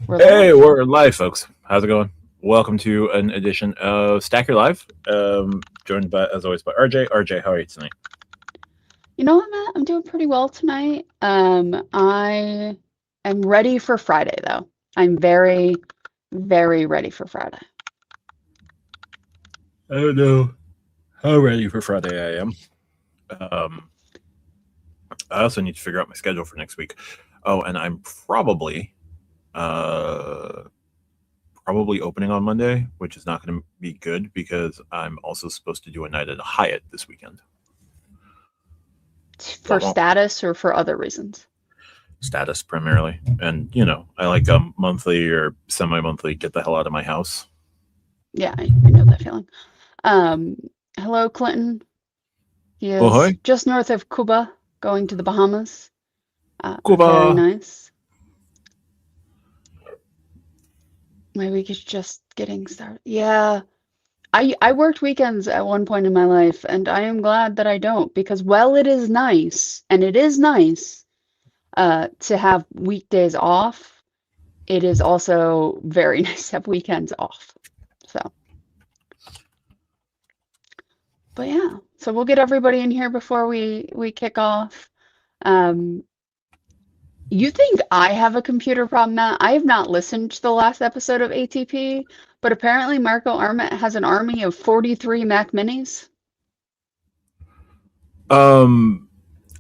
We're Hey, live. we're live, folks. How's it going? Welcome to an edition of Stack Your Live. Joined by, as always, by RJ. RJ, how are you tonight? You know what, Matt? I'm doing pretty well tonight. I am ready for Friday, though. I'm very, very ready for Friday. I don't know how ready for Friday I am. Um, I also need to figure out my schedule for next week. Oh, and I'm uh, probably opening on Monday, which is not going to be good because I'm also supposed to do a night at a Hyatt this weekend. For Womp womp. status or for other reasons? Status primarily, and I like monthly or semi-monthly. Get the hell out of my house. Yeah, I know that feeling. Um, Hello, Clinton. He Oh is hi, just north of Cuba, going to the Bahamas. Very Cuba. nice. My week is just getting started. Yeah, I worked weekends at one point in my life, and I am glad that I don't because while it is nice, and it is nice to have weekdays off, it is also very nice to have weekends off. So, but yeah, so we'll get everybody in here before we kick off. Um, you think I have a computer problem, Matt? I have not listened to the last episode of ATP, but apparently Marco Arment has an army of 43 Mac Minis. Um,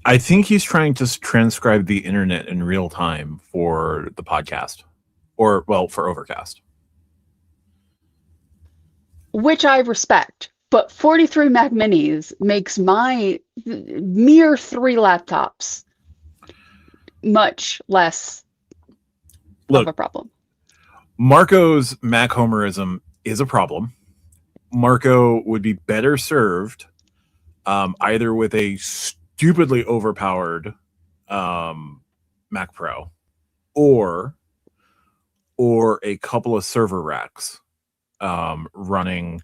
I think he's trying to transcribe the internet in real time for the podcast, or well, for Overcast. Which I respect. But 43 Mac Minis makes my mere three laptops much less of Look, a problem. Marco's Mac homerism is a problem. Marco would be better served either with a stupidly overpowered um, Mac Pro or a couple of server racks running.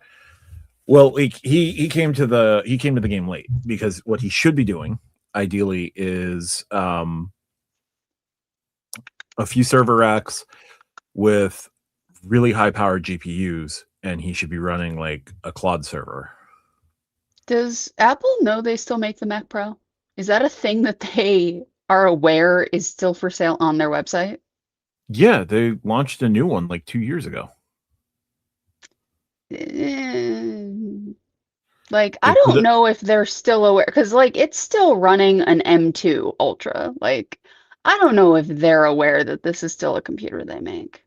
Well, he came to the game late because what he should be doing ideally is a few server racks with really high powered GPUs, and he should be running like a Claude server. Does Apple know they still make the Mac Pro? Is that a thing that they are aware is still for sale on their website? Yeah, they launched a new one like 2 years ago. Eh, Like, I They put don't it. know if they're still aware because, like, it's still running an M2 Ultra. Like, I don't know if they're aware that this is still a computer they make.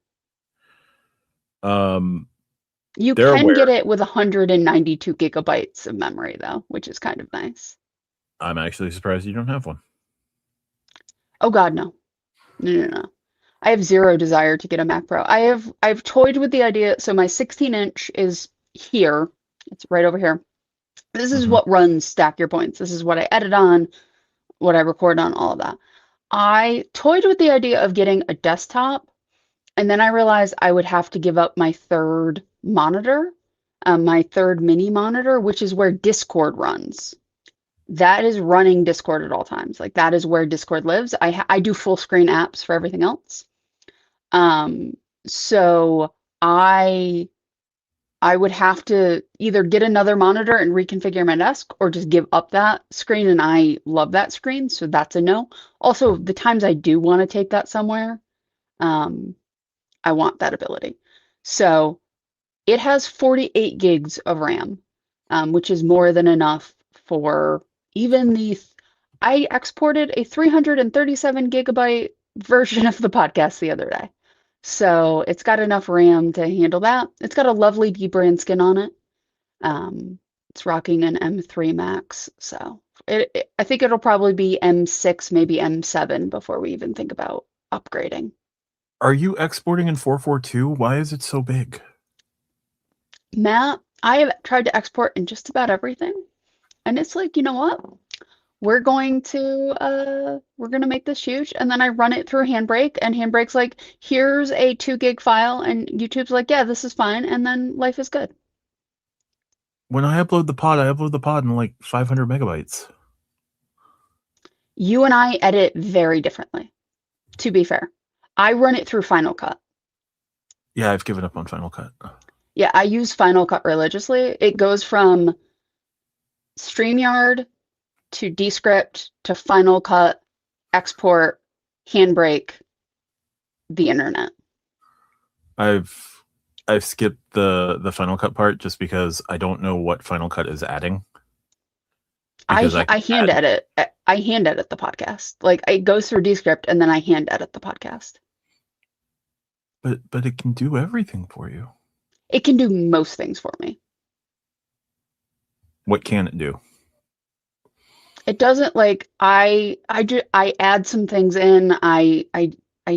Um, You they're can get aware. it with 192 gigabytes of memory, though, which is kind of nice. I'm actually surprised you don't have one. Oh God, no. No, no, no. I have zero desire to get a Mac Pro. I've toyed with the idea. So my 16-inch is here. It's right over here. This is Hmm. what runs Stack Your Points. This is what I edit on, what I record on, all of that. I toyed with the idea of getting a desktop, and then I realized I would have to give up my third monitor, my third mini monitor, which is where Discord runs. That is running Discord at all times. Like that is where Discord lives. I do full screen apps for everything else. Um, so I would have to either get another monitor and reconfigure my desk or just give up that screen, and I love that screen, so that's a no. Also, the times I do want to take that somewhere, um, I want that ability. So it has 48 gigs of RAM, which is more than enough for even I exported a 337 gigabyte version of the podcast the other day. So it's got enough RAM to handle that. It's got a lovely dbrand skin on it. It's rocking an M3 Max, so I think it'll probably be M6, maybe M7 before we even think about upgrading. Are you exporting in 442? Why is it so big? Matt, I have tried to export in just about everything, and it's like, you know what? We're gonna make this huge, and then I run it through Handbrake, and Handbrake's like, here's a 2 gig file, and YouTube's like, yeah, this is fine, and then life is good. When I upload the pod in like 500 megabytes. You and I edit very differently, to be fair. I run it through Final Cut. Yeah, I've given up on Final Cut. Yeah, I use Final Cut religiously. It goes from StreamYard to Descript to Final Cut, export, Handbrake, the internet. I've skipped the Final Cut part just because I don't know what Final Cut is adding. Because I can I hand add, edit. I hand edit the podcast. Like it goes through Descript and then I hand edit the podcast. but it can do everything for you. It can do most things for me. What can it do? It doesn't like I add some things in. I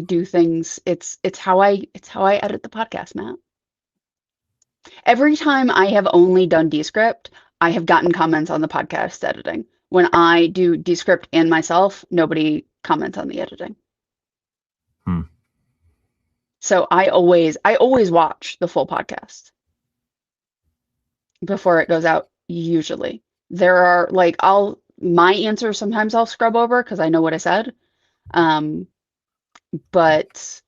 do things. It's how I edit the podcast, Matt. Every time I have only done Descript, I have gotten comments on the podcast editing. When I do Descript and myself, nobody comments on the editing. Hmm. So I always watch the full podcast before it goes out, usually. There are like my answers sometimes I'll scrub over because I know what I said. But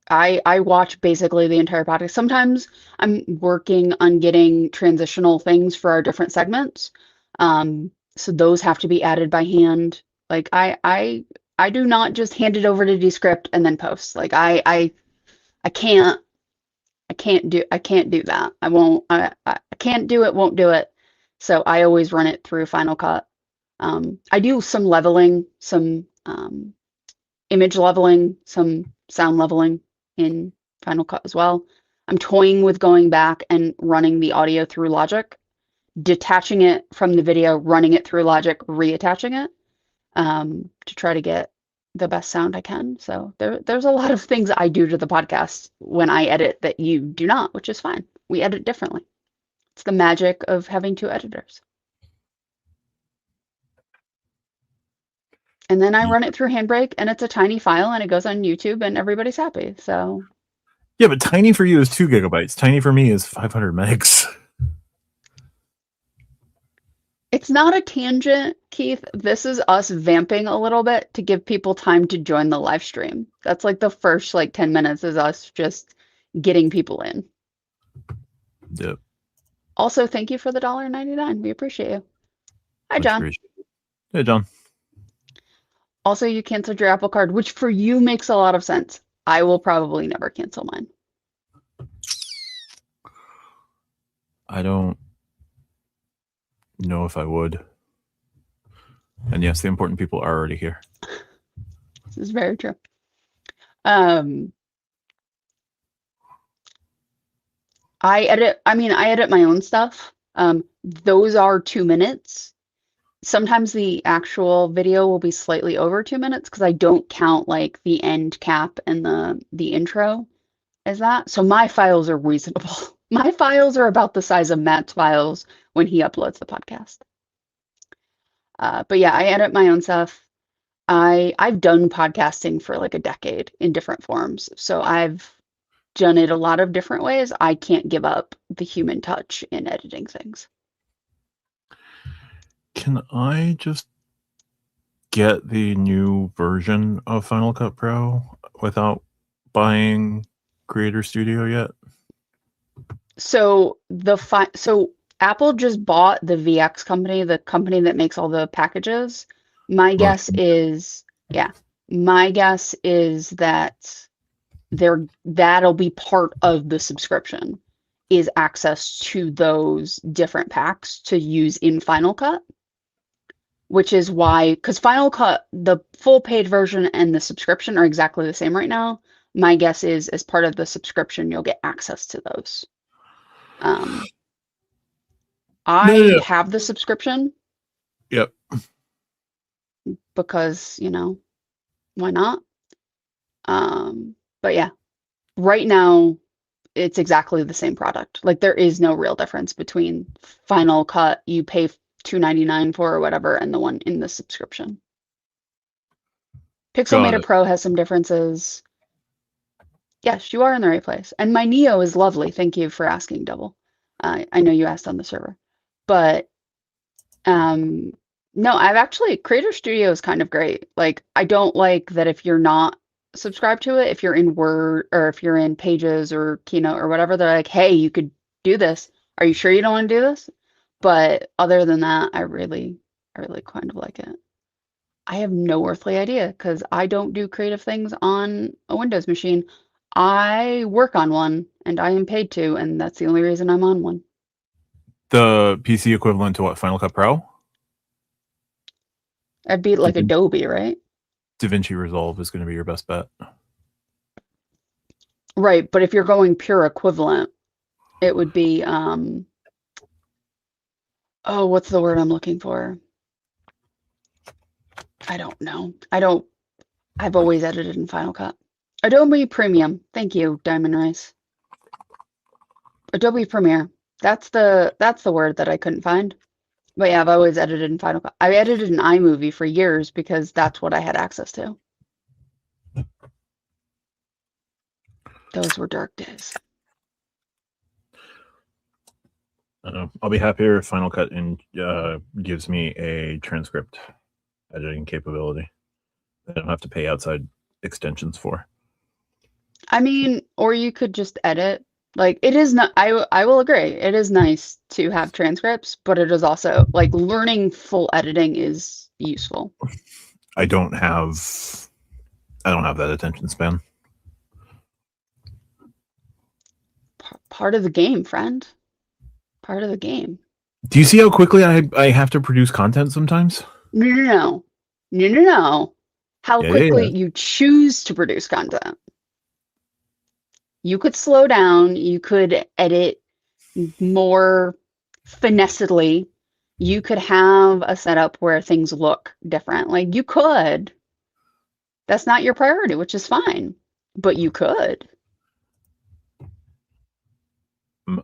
I watch basically the entire podcast. Sometimes I'm working on getting transitional things for our different segments. So those have to be added by hand. Like I do not just hand it over to Descript and then post. Like I can't I can't do that. I won't I can't do it, won't do it. So I always run it through Final Cut. I do some leveling, some image leveling, some sound leveling in Final Cut as well. I'm toying with going back and running the audio through Logic, detaching it from the video, running it through Logic, reattaching it to try to get the best sound I can. So there's a lot of things I do to the podcast when I edit that you do not, which is fine. We edit differently. It's the magic of having two editors. And then I run it through Handbrake, and it's a tiny file, and it goes on YouTube, and everybody's happy. So Yeah, but tiny for you is 2 gigabytes. Tiny for me is 500 megs. it's not a tangent, Keith. This is us vamping a little bit to give people time to join the live stream. That's like the first like 10 minutes is us just getting people in. Yep. Also, thank you for the $1.99. We appreciate you. Hi, Much John. appreciated. Hey, John. Also, you canceled your Apple Card, which for you makes a lot of sense. I will probably never cancel mine. I don't know if I would. And yes, the important people are already here. This is very true. I edit my own stuff. Those are 2 minutes. Sometimes the actual video will be slightly over 2 minutes because I don't count like the end cap and the intro as that. So my files are reasonable. My files are about the size of Matt's files when he uploads the podcast. But yeah, I edit my own stuff. I've done podcasting for like a decade in different forms. So I've done it a lot of different ways. I can't give up the human touch in editing things. Can I just get the new version of Final Cut Pro without buying Creator Studio yet? So Apple just bought the VX company, the company that makes all the packages. My guess is that that'll be part of the subscription is access to those different packs to use in Final Cut, which is why, because Final Cut, the full paid version and the subscription are exactly the same right now. My guess is as part of the subscription, you'll get access to those. I have the subscription. Yep. Because, why not? But yeah, right now it's exactly the same product. Like there is no real difference between Final Cut you pay $2.99 for or whatever and the one in the subscription. Pixelmator Pro has some differences. Yes, you are in the right place. And my Neo is lovely. Thank you for asking, Double. I know you asked on the server. But no, Creator Studio is kind of great. Like I don't like that if you're not subscribe to it, if you're in Word or if you're in Pages or Keynote or whatever, they're like, hey, you could do this. Are you sure you don't want to do this? But other than that, I really kind of like it. I have no earthly idea because I don't do creative things on a Windows machine. I work on one and I am paid to, and that's the only reason I'm on one. The PC equivalent to what? Final Cut Pro? I'd be like Adobe, right? DaVinci Resolve is going to be your best bet. Right, but if you're going pure equivalent, it would be oh, what's the word I'm looking for? I don't know. I've always edited in Final Cut. Adobe Premium. Thank you, Diamond Rice. Adobe Premiere. That's the word that I couldn't find. But yeah, I've always edited in Final Cut. I edited in iMovie for years because that's what I had access to. Those were dark days. I'll be happier if Final Cut gives me a transcript editing capability that I don't have to pay outside extensions for. I mean, or you could just edit. Like it is not. I will agree. It is nice to have transcripts, but it is also like learning full editing is useful. I don't have that attention span. Part of the game, friend. Part of the game. Do you see how quickly I have to produce content sometimes? No. How quickly you choose to produce content. You could slow down. You could edit more finessedly. You could have a setup where things look different. Like you could. That's not your priority, which is fine. But you could.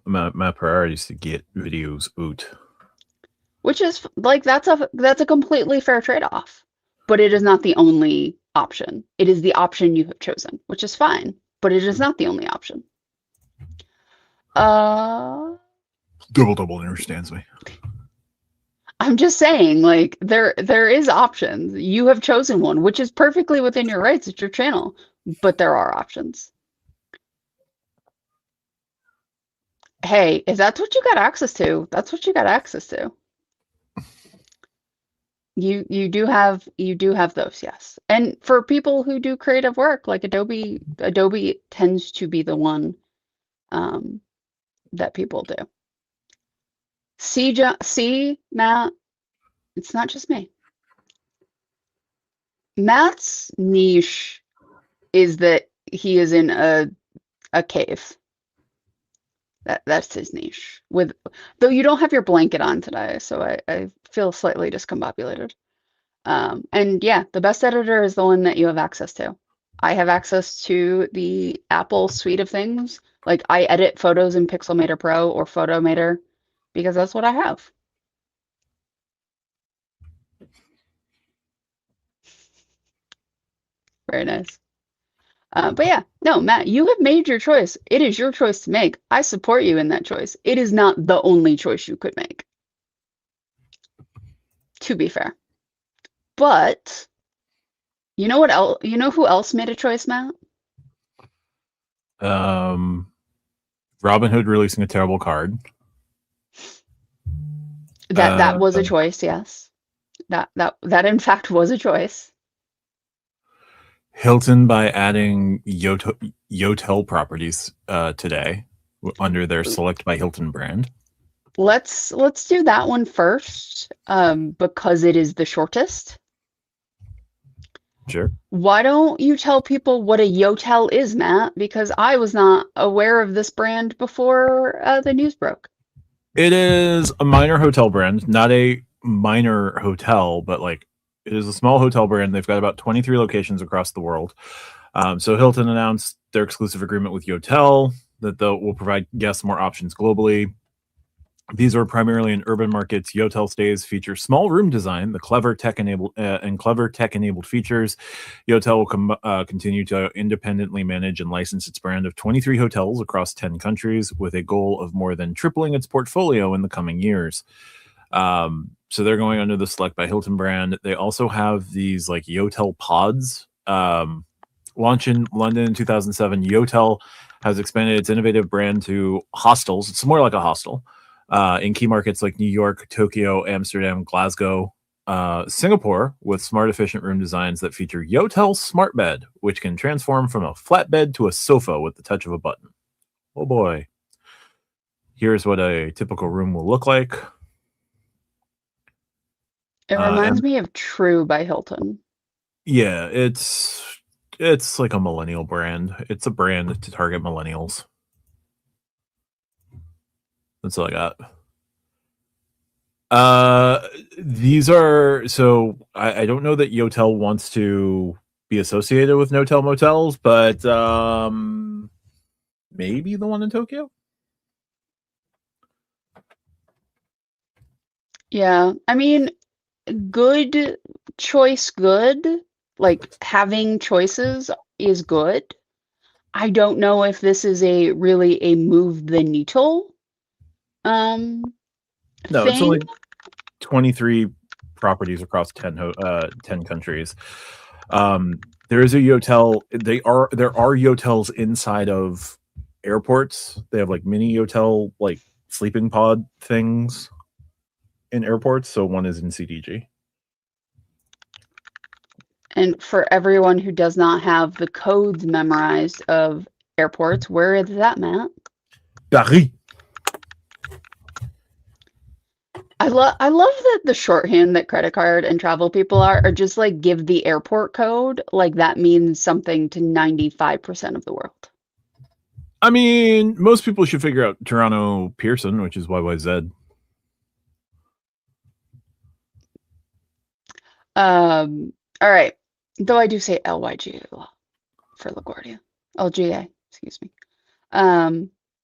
My priority is to get videos out. Which is like that's a completely fair trade-off. But it is not the only option. It is the option you have chosen, which is fine. But it is not the only option. Double understands me. I'm just saying, like there is options. You have chosen one, which is perfectly within your rights. It's your channel, but there are options. Hey, if that's what you got access to, that's what you got access to. You do have those, yes. And for people who do creative work, like Adobe tends to be the one that people do. See, Matt, it's not just me. Matt's niche is that he is in a cave. That's his niche. Though you don't have your blanket on today, so I feel slightly discombobulated. And yeah, the best editor is the one that you have access to. I have access to the Apple suite of things. Like I edit photos in Pixelmator Pro or Photomator because that's what I have. Very nice. But yeah, no, Matt, you have made your choice. It is your choice to make. I support you in that choice. It is not the only choice you could make, to be fair. But you know what else? You know who else made a choice, Matt? Robinhood releasing a terrible card. That was a choice, yes. That in fact was a choice. Hilton by adding Yotel properties today under their Select by Hilton brand. Let's do that one first, because it is the shortest. Sure. Why don't you tell people what a Yotel is, Matt? Because I was not aware of this brand before the news broke. It is a minor hotel brand, not a minor hotel, but like it is a small hotel brand. They've got about 23 locations across the world. So Hilton announced their exclusive agreement with Yotel that will provide guests more options globally. These are primarily in urban markets. Yotel stays feature small room design, the clever tech-enabled features. Yotel will continue to independently manage and license its brand of 23 hotels across 10 countries, with a goal of more than tripling its portfolio in the coming years. So they're going under the Select by Hilton brand. They also have these like Yotel pods. Launched in London in 2007, Yotel has expanded its innovative brand to hostels. It's more like a hostel in key markets like New York, Tokyo, Amsterdam, Glasgow, Singapore, with smart, efficient room designs that feature Yotel Smart Bed, which can transform from a flat bed to a sofa with the touch of a button. Oh boy. Here's what a typical room will look like. It reminds And me of True by Hilton. yeah, it's like a millennial brand. It's a brand to target millennials. That's all I got. These are so I don't know that Yotel wants to be associated with Notel Motels, but maybe the one in Tokyo. Yeah, I mean, good choice, good. Like having choices is good. I don't know if this is a really a move the needle um No, it's thing. only 23 properties across 10 countries. There is a Yotel. There are Yotels inside of airports. They have like mini Yotel, like sleeping pod things in airports. So one is in CDG. And for everyone who does not have the codes memorized of airports, where is that, Matt? Paris. I love that the shorthand that credit card and travel people are just like give the airport code, like that means something to 95% of the world. I mean, most people should figure out Toronto Pearson, which is YYZ. All right. Though I do say LYG for LaGuardia. LGA, excuse me.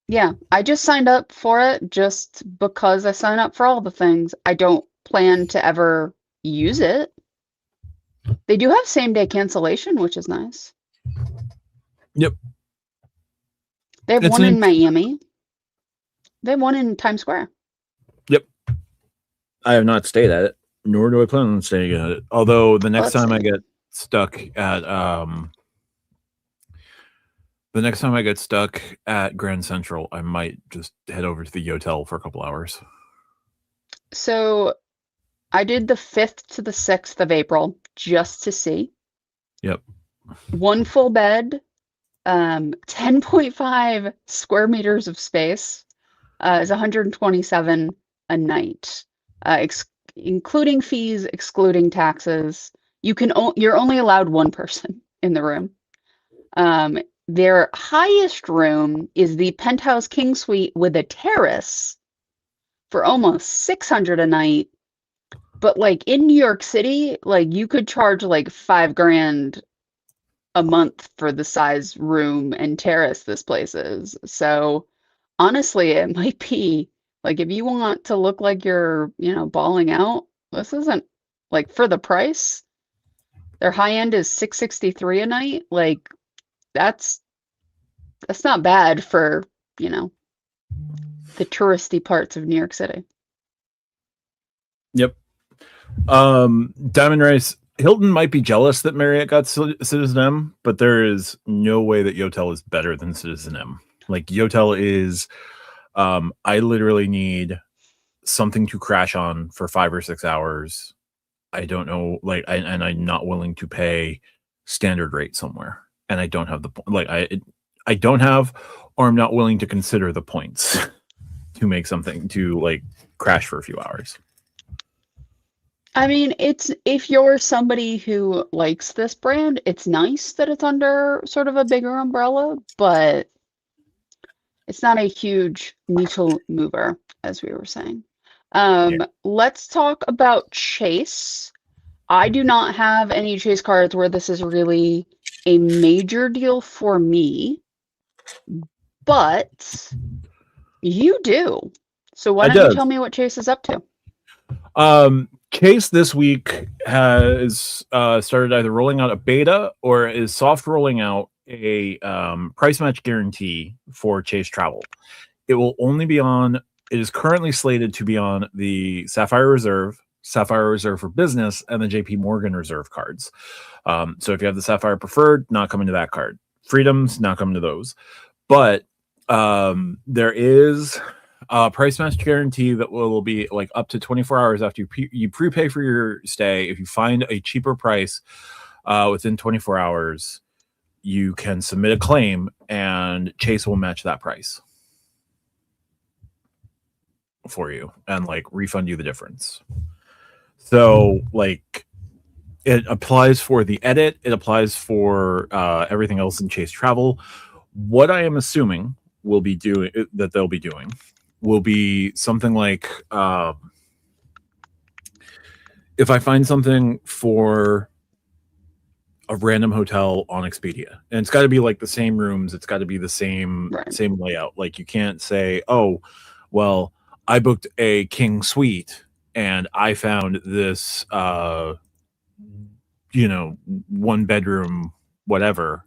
Yeah, I just signed up for it just because I sign up for all the things. I don't plan to ever use it. They do have same day cancellation, which is nice. Yep. They have It's one an in Miami. They have one in Times Square. Yep. I have not stayed at it, nor do I plan on staying at it. Although the next Let's time I see. get stuck at Grand Central, I might just head over to the Yotel for a couple hours. So I did the 5th to the 6th of April just to see. Yep. One full bed, 10.5 square meters of space, is 127 a night, including fees, excluding taxes. You're only allowed one person in the room. Their highest room is the penthouse king suite with a terrace for almost 600 a night. But like in New York City, like you could charge like 5 grand a month for the size room and terrace this place is. So honestly, it might be like if you want to look like you're, balling out, this isn't like for the price. Their high end is 663 a night. Like that's not bad for, you know, the touristy parts of New York City. Yep. Diamond Rice Hilton might be jealous that Marriott got Citizen M, but there is no way that Yotel is better than Citizen M. Like Yotel is, I literally need something to crash on for 5 or 6 hours. I don't know, like, and I'm not willing to pay standard rate somewhere, and I don't have I don't have, or I'm not willing to consider the points to make something to like crash for a few hours. I mean, it's if you're somebody who likes this brand, it's nice that it's under sort of a bigger umbrella, but it's not a huge needle mover, as we were saying. Yeah. Let's talk about Chase. I do not have any Chase cards where this is really a major deal for me, but you do. So why I don't you did. tell me what Chase is up to? Chase this week has started either rolling out a beta or is soft rolling out a price match guarantee for Chase Travel. It will only be on. It is currently slated to be on the Sapphire Reserve, Sapphire Reserve for Business, and the JP Morgan Reserve cards. So if you have the Sapphire Preferred, not coming to that card. Freedoms, not coming to those. But there is a price match guarantee that will be like up to 24 hours after you prepay for your stay. If you find a cheaper price within 24 hours, you can submit a claim and Chase will match that price for you and like refund you the difference. So like it applies for the edit, it applies for everything else in Chase Travel. What I am assuming will be doing that they'll be doing will be something like if I find something for a random hotel on Expedia, and it's got to be like the same rooms, it's got to be the same layout. Like you can't say, oh, well, I booked a king suite and I found this one bedroom whatever.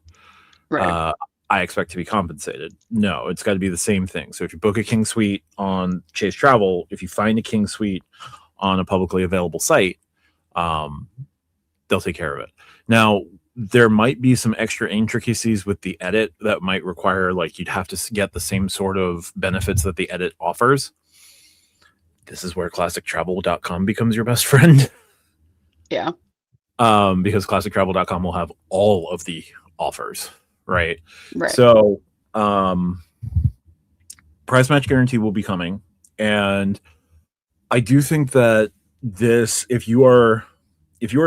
Right. I expect to be compensated. No, it's got to be the same thing. So if you book a king suite on Chase Travel, if you find a king suite on a publicly available site, they'll take care of it. Now, there might be some extra intricacies with the edit that might require, like, you'd have to get the same sort of benefits that the edit offers. This is where classictravel.com becomes your best friend. Yeah. Because classictravel.com will have all of the offers. Right. Right. So price match guarantee will be coming. And I do think that this, if you are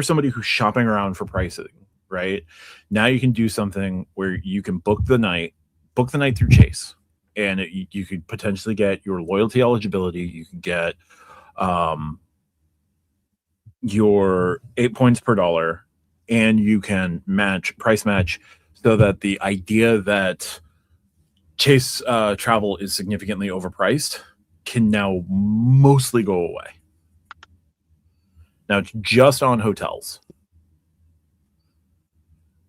somebody who's shopping around for pricing, right, now you can do something where you can book the night through Chase, and you could potentially get your loyalty eligibility. You could get your 8 points per dollar, and you can price match, so that the idea that Chase Travel is significantly overpriced can now mostly go away. Now it's just on hotels.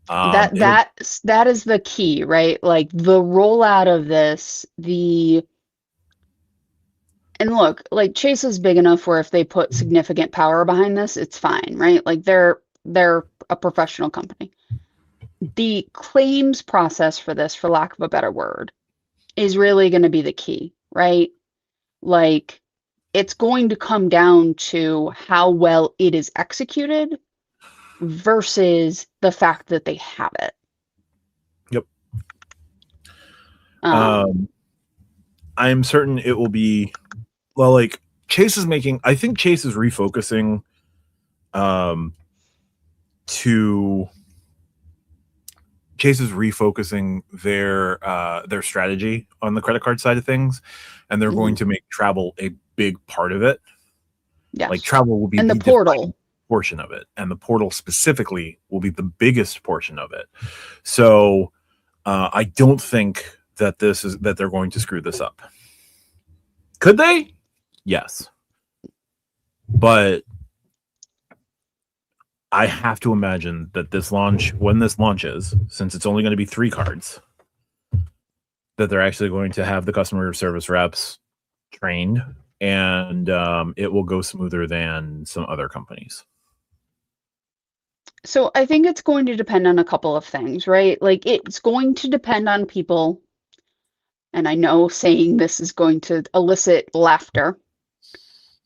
That is the key, right? Like the rollout of this, and look, like Chase is big enough where if they put significant power behind this, it's fine, right? Like they're a professional company. The claims process for this, for lack of a better word, is really going to be the key, right? Like it's going to come down to how well it is executed versus the fact that they have it. Yep. I'm certain it will be, well, like Chase is making, I think Chase is refocusing their strategy on the credit card side of things, and they're going to make travel a big part of it. Yes. Like travel will be the portal portion of it, and the portal specifically will be the biggest portion of it. So I don't think that they're going to screw this up. Could they? Yes. But I have to imagine that when this launches, since it's only going to be 3 cards, that they're actually going to have the customer service reps trained, and it will go smoother than some other companies. So I think it's going to depend on a couple of things, right? Like it's going to depend on people, and I know saying this is going to elicit laughter.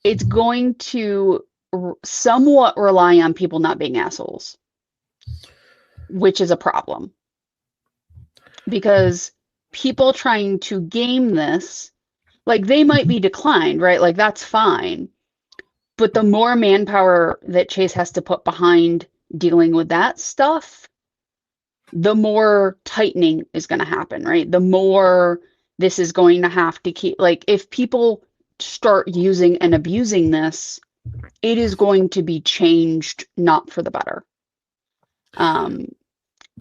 It's going to somewhat rely on people not being assholes, which is a problem. Because people trying to game this, like they might be declined, right? Like that's fine. But the more manpower that Chase has to put behind dealing with that stuff, the more tightening is going to happen, right? The more this is going to have to keep, like if people start using and abusing this, it is going to be changed, not for the better.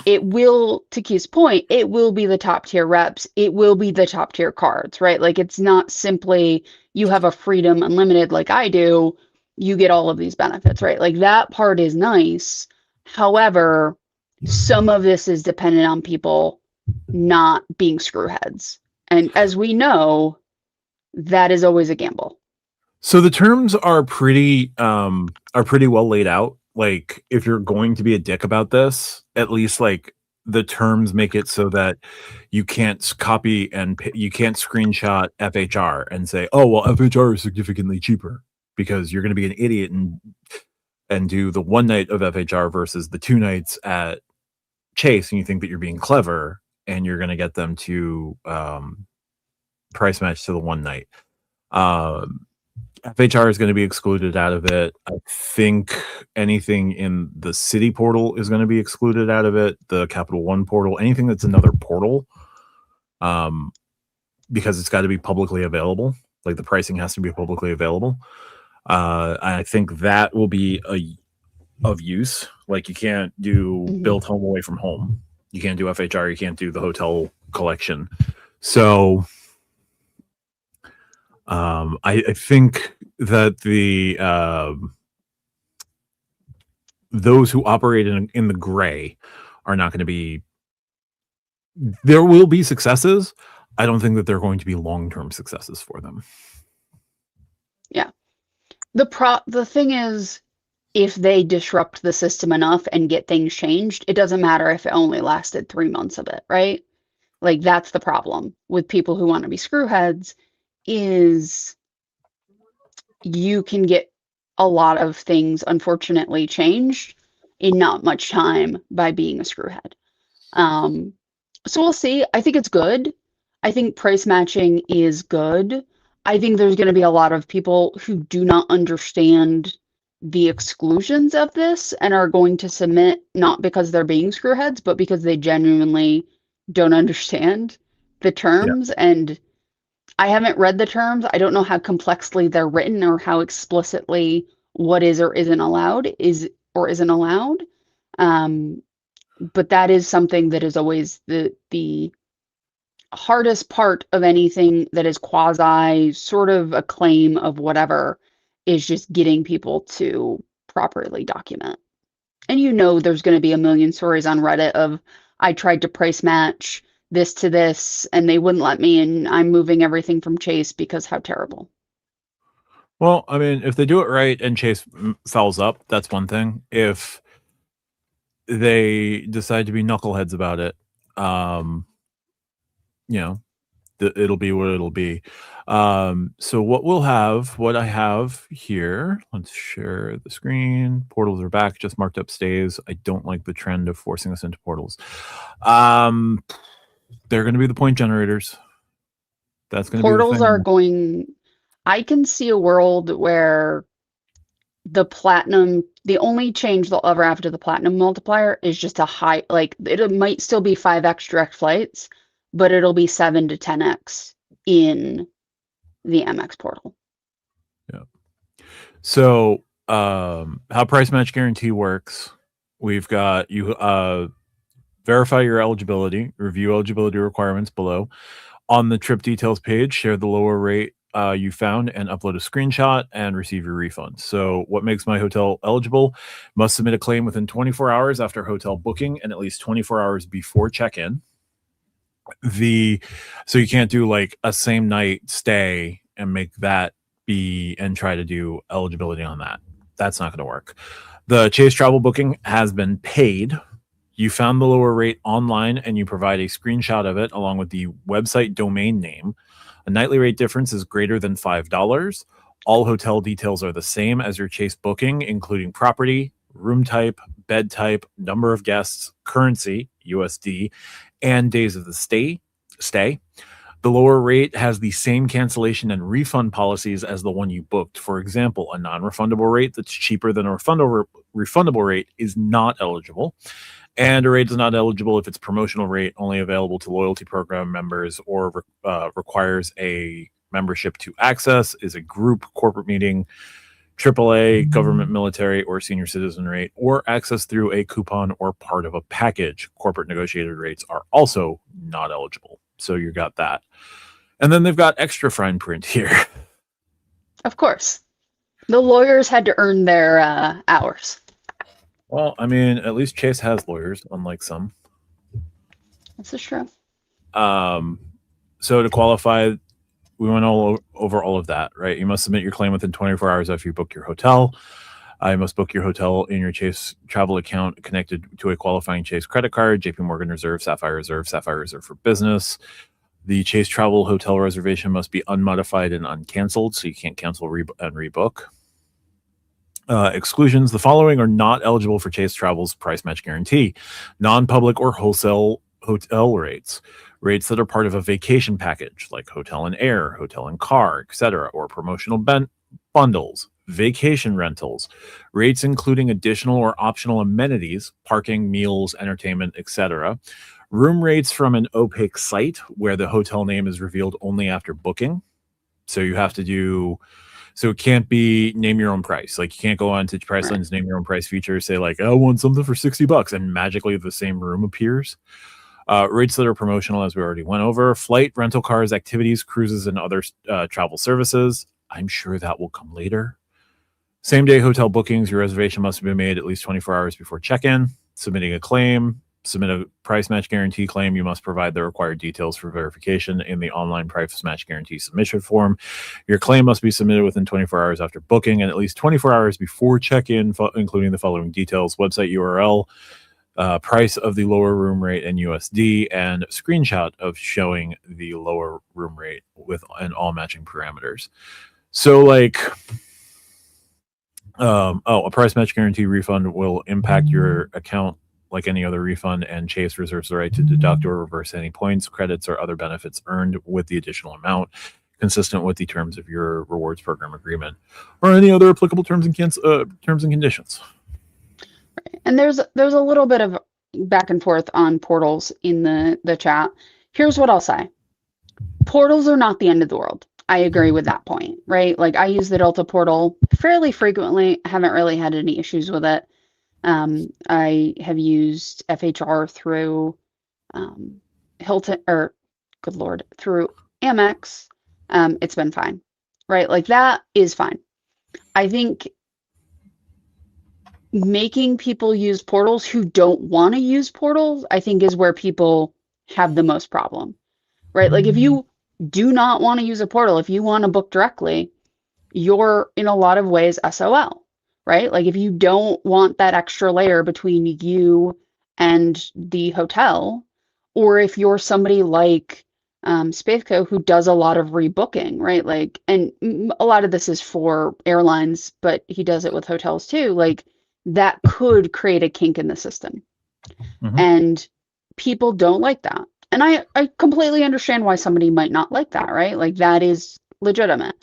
It will, to Keith's point, it will be the top tier reps. It will be the top tier cards, right? Like it's not simply you have a Freedom Unlimited like I do, you get all of these benefits, right? Like that part is nice. However, some of this is dependent on people not being screwheads. And as we know, that is always a gamble. So the terms are pretty well laid out. Like if you're going to be a dick about this, at least like the terms make it so that you can't copy and you can't screenshot FHR and say, "Oh, well, FHR is significantly cheaper," because you're going to be an idiot and do the one night of FHR versus the 2 nights at Chase, and you think that you're being clever and you're going to get them to price match to the one night. FHR is going to be excluded out of it. I think anything in the city portal is going to be excluded out of it. The Capital One portal, anything that's another portal, because it's got to be publicly available. Like the pricing has to be publicly available. I think that will be of use. Like you can't do built home away from home. You can't do FHR. You can't do the hotel collection. So I think that the those who operate in the gray are not going to be. There will be successes. I don't think that they're going to be long-term successes for them. Yeah. The thing is, if they disrupt the system enough and get things changed, it doesn't matter if it only lasted 3 months of it, right? Like that's the problem with people who want to be screwheads is you can get a lot of things unfortunately changed in not much time by being a screwhead. So we'll see. I think it's good. I think price matching is good. I think there's going to be a lot of people who do not understand the exclusions of this and are going to submit not because they're being screwheads, but because they genuinely don't understand the Yeah. terms. And I haven't read the terms. I don't know how complexly they're written or how explicitly what is or isn't allowed is or isn't allowed. Um, but that is something that is always the hardest part of anything that is quasi sort of a claim of whatever is just getting people to properly document. And you know there's going to be a million stories on Reddit of I tried to price match this to this and they wouldn't let me and I'm moving everything from Chase because how terrible. Well, I mean, if they do it right and Chase fouls up, that's one thing. If they decide to be knuckleheads about it, um, you know, it'll be what it'll be. So what I have here, let's share the screen. Portals are back, just marked up stays. I don't like the trend of forcing us into portals. They're going to be the point generators. That's going to be the Portals are thing. going, I can see a world where the only change they'll ever have to the platinum multiplier is just a high, like it might still be 5x direct flights, but it'll be 7 to 10x in the Amex portal. Yeah. So, how price match guarantee works, we've got you verify your eligibility, review eligibility requirements below. On the trip details page, share the lower rate you found and upload a screenshot and receive your refund. So, what makes my hotel eligible? Must submit a claim within 24 hours after hotel booking and at least 24 hours before check-in. So you can't do like a same night stay and make that be and try to do eligibility on that. That's not going to work. The Chase travel booking has been paid. You found the lower rate online and you provide a screenshot of it along with the website domain name. A nightly rate difference is greater than $5. All hotel details are the same as your Chase booking, including property, room type, bed type, number of guests, currency, USD, and days of the stay. The lower rate has the same cancellation and refund policies as the one you booked. For example, a non-refundable rate that's cheaper than a refundable rate is not eligible. And a rate is not eligible if it's promotional rate, only available to loyalty program members, or requires a membership to access, is a group, corporate meeting, AAA, government, military, or senior citizen rate, or access through a coupon or part of a package. Corporate negotiated rates are also not eligible. So you got that. And then they've got extra fine print here. Of course. The lawyers had to earn their hours. Well, I mean, at least Chase has lawyers, unlike some. This is true. So to qualify, over all of that, right? You must submit your claim within 24 hours after you book your hotel. I must book your hotel in your Chase travel account connected to a qualifying Chase credit card, JP Morgan Reserve, Sapphire Reserve for business. The Chase travel hotel reservation must be unmodified and uncanceled, so you can't cancel and rebook. Exclusions. The following are not eligible for Chase Travel's price match guarantee. Non-public or wholesale hotel rates. Rates that are part of a vacation package, like hotel and air, hotel and car, etc., or promotional bundles, vacation rentals, rates including additional or optional amenities, parking, meals, entertainment, etc., room rates from an opaque site where the hotel name is revealed only after booking. So you have to do, so it can't be name your own price. Like you can't go on to Priceline's name your own price feature, say like, I want something for $60 and magically the same room appears. Rates that are promotional, as we already went over. Flight, rental cars, activities, cruises, and other travel services. I'm sure that will come later. Same day hotel bookings. Your reservation must have been made at least 24 hours before check-in. Submitting a claim. Submit a price match guarantee claim. You must provide the required details for verification in the online price match guarantee submission form. Your claim must be submitted within 24 hours after booking and at least 24 hours before check-in, including the following details: website URL, price of the lower room rate in USD, and screenshot of showing the lower room rate with and all matching parameters. So like, a price match guarantee refund will impact your account like any other refund, and Chase reserves the right to deduct or reverse any points, credits, or other benefits earned with the additional amount consistent with the terms of your rewards program agreement or any other applicable terms and conditions. And there's a little bit of back and forth on portals in the chat. Here's what I'll say. Portals are not the end of the world. I agree with that point, right? Like I use the Delta portal fairly frequently. I haven't really had any issues with it. I have used FHR through Hilton, or good Lord, through Amex. It's been fine, right? Like that is fine. I think making people use portals who don't want to use portals, I think is where people have the most problem, right? Like if you do not want to use a portal, if you want to book directly, you're in a lot of ways SOL, right? Like if you don't want that extra layer between you and the hotel, or if you're somebody like Spaceco who does a lot of rebooking, right? Like, and a lot of this is for airlines, but he does it with hotels too. Like that could create a kink in the system. Mm-hmm. And people don't like that. And I completely understand why somebody might not like that, right? Like that is legitimate.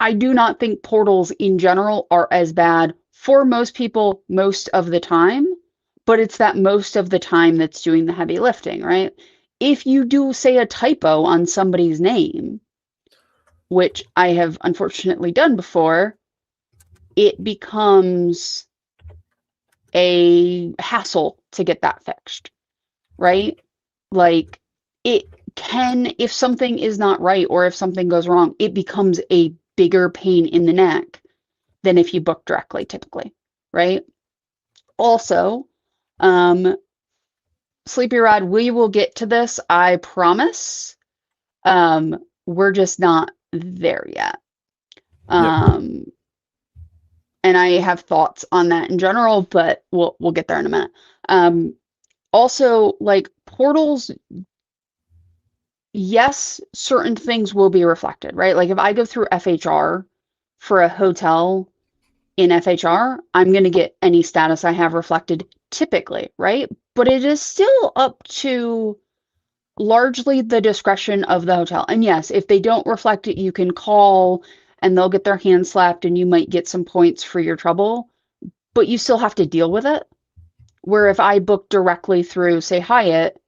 I do not think portals in general are as bad for most people most of the time, but it's that most of the time that's doing the heavy lifting, right? If you do, say, a typo on somebody's name, which I have unfortunately done before, it becomes a hassle to get that fixed, right? Like it can, if something is not right or if something goes wrong, it becomes a bigger pain in the neck than if you book directly typically, right? Also, Sleepy Rod, we will get to this, I promise. We're just not there yet. And I have thoughts on that in general, but we'll get there in a minute. Also, like portals, yes, certain things will be reflected, right? Like if I go through FHR for a hotel in FHR, I'm going to get any status I have reflected typically, right? But it is still up to largely the discretion of the hotel. And yes, if they don't reflect it, you can call and they'll get their hand slapped and you might get some points for your trouble, but you still have to deal with it. Where if I book directly through, say, Hyatt,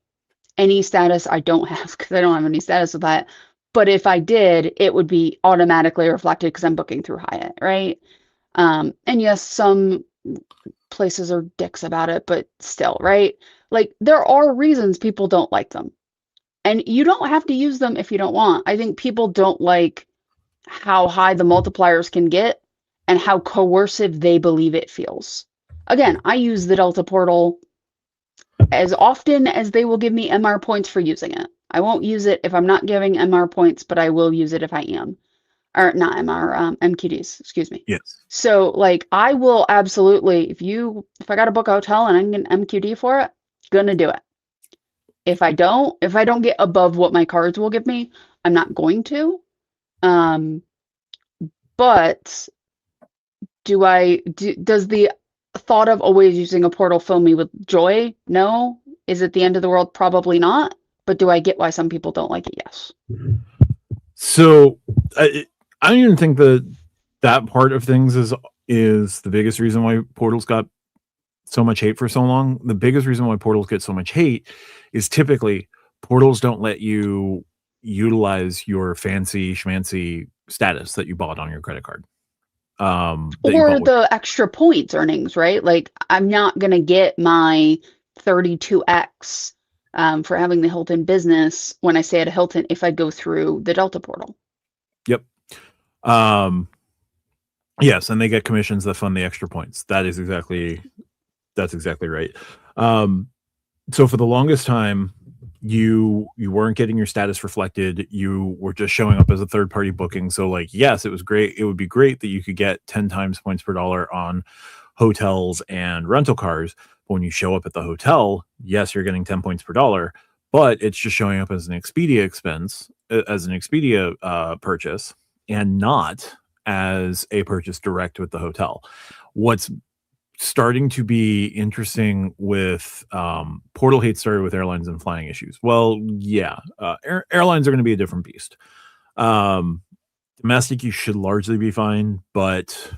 any status I don't have, because I don't have any status with Hyatt, but if I did, it would be automatically reflected because I'm booking through Hyatt, right? And yes, some places are dicks about it, but still, right? Like there are reasons people don't like them. And you don't have to use them if you don't want. I think people don't like how high the multipliers can get and how coercive they believe it feels. Again, I use the Delta portal as often as they will give me MR points for using it. I won't use it if I'm not giving MR points, but I will use it if I am. Or not MR, MQDs, excuse me. Yes. So like I will absolutely, if I got to book a hotel and I can get an MQD for it, gonna do it. If I don't get above what my cards will give me, I'm not going to. Um, but does the thought of always using a portal fill me with joy? No. Is it the end of the world? Probably not. But do I get why some people don't like it? Yes. So I don't even think that part of things is the biggest reason why portals got so much hate for so long. The biggest reason why portals get so much hate is typically portals don't let you utilize your fancy schmancy status that you bought on your credit card. That you Or bought with. the extra points earnings, right? Like I'm not gonna get my 32x for having the Hilton business when I stay at a Hilton if I go through the Delta portal. Yep. Um, yes, and they get commissions that fund the extra points. That's exactly right. So for the longest time, you weren't getting your status reflected. You were just showing up as a third party booking. So like, yes, it was great. It would be great that you could get 10 times points per dollar on hotels and rental cars. But when you show up at the hotel, yes, you're getting 10 points per dollar, but it's just showing up as an Expedia expense, as an Expedia purchase, and not as a purchase direct with the hotel. What's starting to be interesting with portal hate started with airlines and flying issues. Well, yeah, airlines are going to be a different beast. Domestic, you should largely be fine, but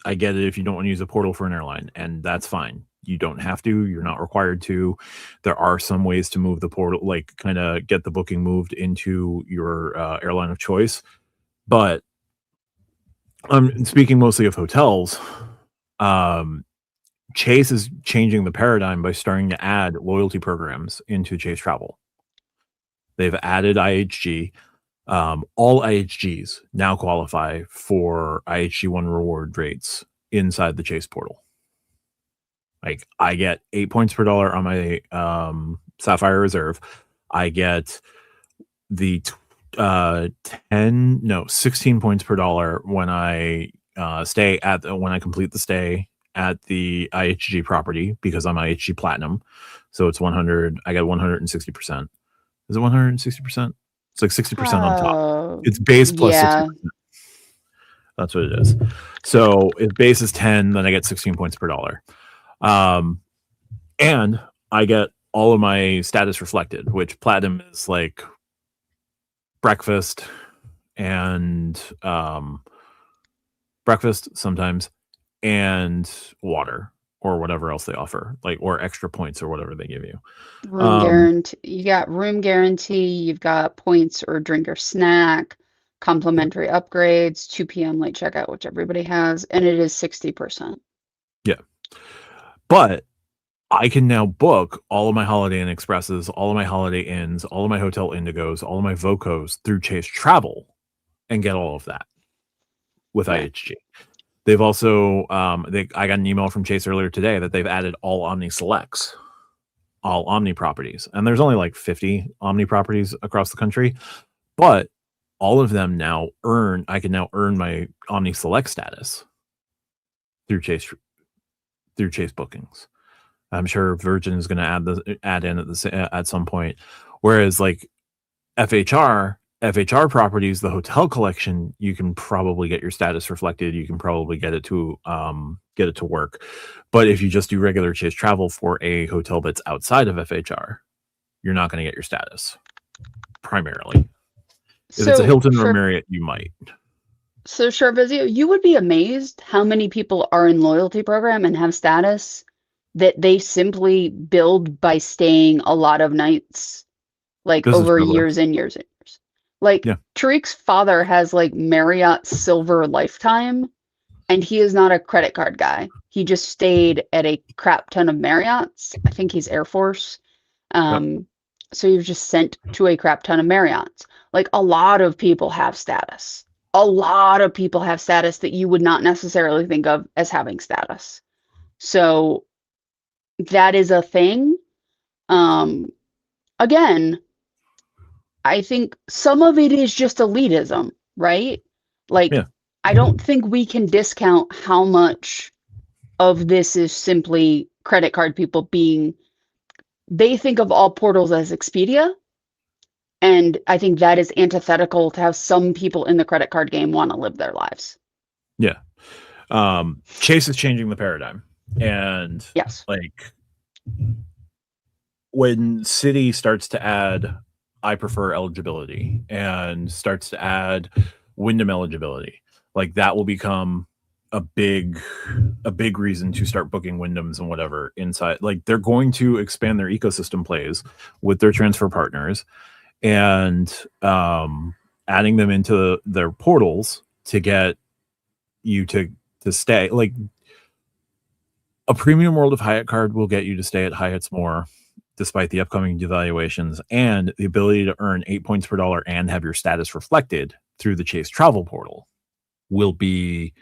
I get it if you don't want to use a portal for an airline, and that's fine. You don't have to. You're not required to. There are some ways to move the portal, like kind of get the booking moved into your airline of choice. But I'm speaking mostly of hotels. Um, Chase is changing the paradigm by starting to add loyalty programs into Chase Travel. They've added IHG. All IHGs now qualify for IHG One reward rates inside the Chase portal. Like I get 8 points per dollar on my Sapphire Reserve. I get the 16 points per dollar when I when I complete the stay at the IHG property because I'm IHG Platinum. So it's 100. I got 160%. Is it 160%? It's like 60% on top. It's base plus Yeah. 60%. That's what it is. So if base is 10, then I get 16 points per dollar. And I get all of my status reflected, which Platinum is like breakfast and breakfast sometimes and water or whatever else they offer, like or extra points or whatever they give you. Room guarantee. You got room guarantee. You've got points or drink or snack, complimentary upgrades, 2 p.m. late checkout, which everybody has, and it is 60%. Yeah. But I can now book all of my Holiday Inn Expresses, all of my Holiday Inns, all of my Hotel Indigos, all of my Vocos through Chase Travel and get all of that with Right. IHG. They've also, I got an email from Chase earlier today that they've added all Omni Selects, all Omni properties. And there's only like 50 Omni properties across the country, but all of them now I can now earn my Omni Select status through Chase bookings. I'm sure Virgin is going to add in at some point. Whereas like FHR properties, the hotel collection, you can probably get your status reflected. You can probably get it to work. But if you just do regular Chase Travel for a hotel that's outside of FHR, you're not going to get your status primarily. If it's a Hilton or a Marriott, you might. So Sharvizio, you would be amazed how many people are in loyalty program and have status that they simply build by staying a lot of nights, like Business over traveler. years and years and years. Like Yeah. Tariq's father has like Marriott Silver Lifetime, and he is not a credit card guy. He just stayed at a crap ton of Marriotts. I think he's Air Force. Yep. So he was just sent to a crap ton of Marriotts. Like a lot of people have status. A lot of people have status that you would not necessarily think of as having status. So that is a thing. Again, I think some of it is just elitism, right? Like, Yeah. I don't think we can discount how much of this is simply credit card people being, they think of all portals as Expedia. And I think that is antithetical to how some people in the credit card game want to live their lives. Yeah. Chase is changing the paradigm. And Yes. like when Citi starts to add I prefer eligibility and starts to add Wyndham eligibility, like that will become a big reason to start booking Wyndhams and whatever inside. Like they're going to expand their ecosystem plays with their transfer partners and adding them into their portals to get you to stay. Like a premium World of Hyatt card will get you to stay at Hyatt's more despite the upcoming devaluations, and the ability to earn 8 points per dollar and have your status reflected through the Chase travel portal will be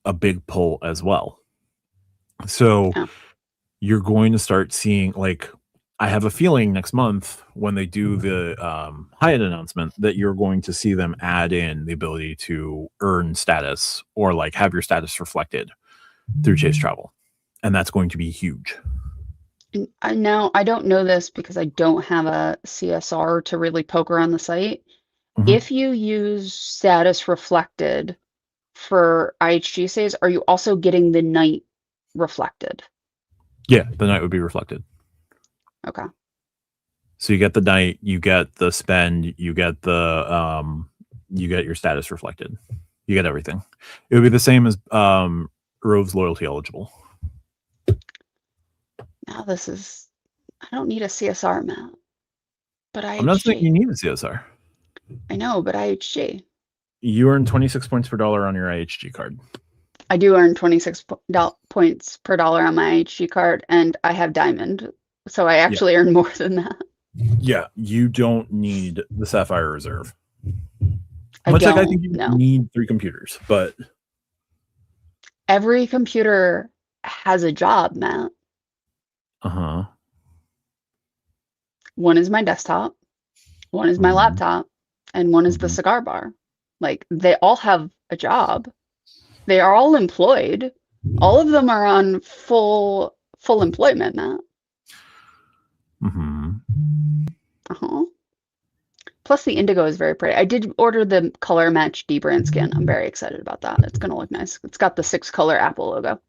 a big pull as well. So Yeah. you're going to start seeing, like, I have a feeling next month when they do the Hyatt announcement that you're going to see them add in the ability to earn status or like have your status reflected through Chase travel. And that's going to be huge. Now, I don't know this because I don't have a CSR to really poke around the site. Mm-hmm. If you use status reflected for IHG stays, are you also getting the night reflected? Yeah, the night would be reflected. Okay. So you get the night, you get the spend, you get the you get your status reflected. You get everything. It would be the same as Rove's loyalty eligible. Now this is, I don't need a CSR map, but I'm not saying you IHG. need a CSR. I know, but IHG. You earn 26 points per dollar on your IHG card. I do earn 26 points per dollar on my IHG card, and I have Diamond, so I actually earn more than that. Yeah, you don't need the Sapphire Reserve. I Much like I don't think you know. need 3 computers, but Every computer has a job, Matt. uh-huh. One is my desktop, one is my laptop, and one is the cigar bar. Like, they all have a job. They are all employed. All of them are on full employment, Matt. Mm-hmm. Uh-huh. Plus, the indigo is very pretty. I did order the color match D-brand skin. I'm very excited about that. It's going to look nice. It's got the 6-color Apple logo.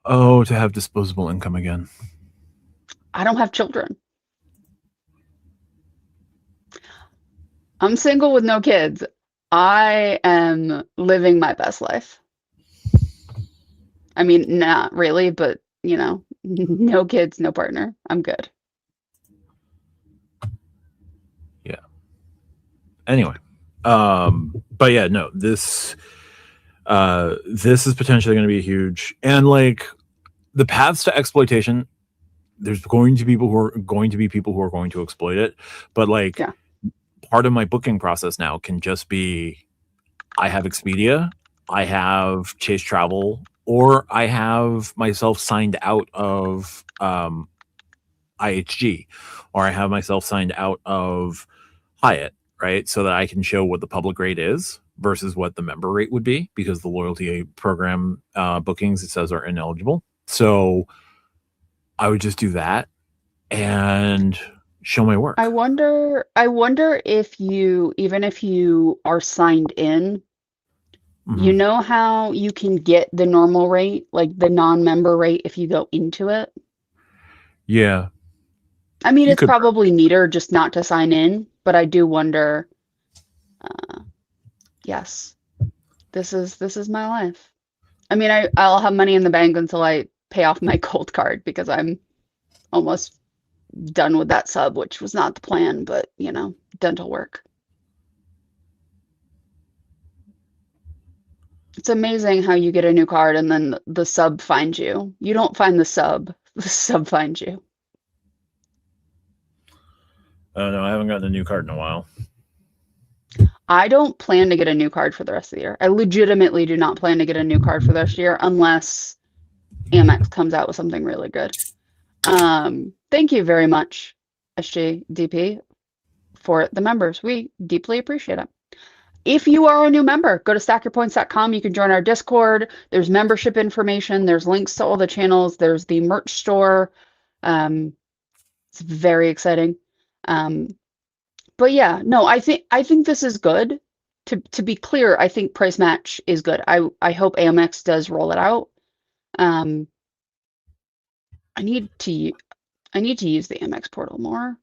Oh, to have disposable income again. I don't have children. I'm single with no kids. I am living my best life. I mean, not really, but, you know, no kids, no partner. I'm good. Yeah. Anyway, but yeah, no, this is potentially going to be huge, and like the paths to exploitation, there's going to be people who are going to exploit it, but like Yeah. part of my booking process now can just be I have Expedia, I have Chase Travel, or I have myself signed out of IHG, or I have myself signed out of Hyatt, right? So that I can show what the public rate is versus what the member rate would be, because the loyalty program bookings, it says, are ineligible. So I would just do that and show my work. I wonder if you, even if you are signed in, you know how you can get the normal rate, like the non-member rate, if you go into it? Yeah. I mean, You it's could. probably neater just not to sign in, but I do wonder, yes, this is my life. I mean, I'll have money in the bank until I pay off my gold card because I'm almost done with that sub, which was not the plan, but you know, dental work. It's amazing how you get a new card and then the sub finds you. You don't find the sub finds you. Oh no, I haven't gotten a new card in a while. I don't plan to get a new card for the rest of the year. I legitimately do not plan to get a new card for the rest of the year unless Amex comes out with something really good. Thank you very much SJDP for the members. We deeply appreciate it. If you are a new member, go to stackyourpoints.com. You can join our Discord. There's membership information. There's links to all the channels. There's the merch store. It's very exciting. But yeah, no, I think this is good. To be clear, I think price match is good. I hope Amex does roll it out. Um, I need to I need to use the Amex portal more,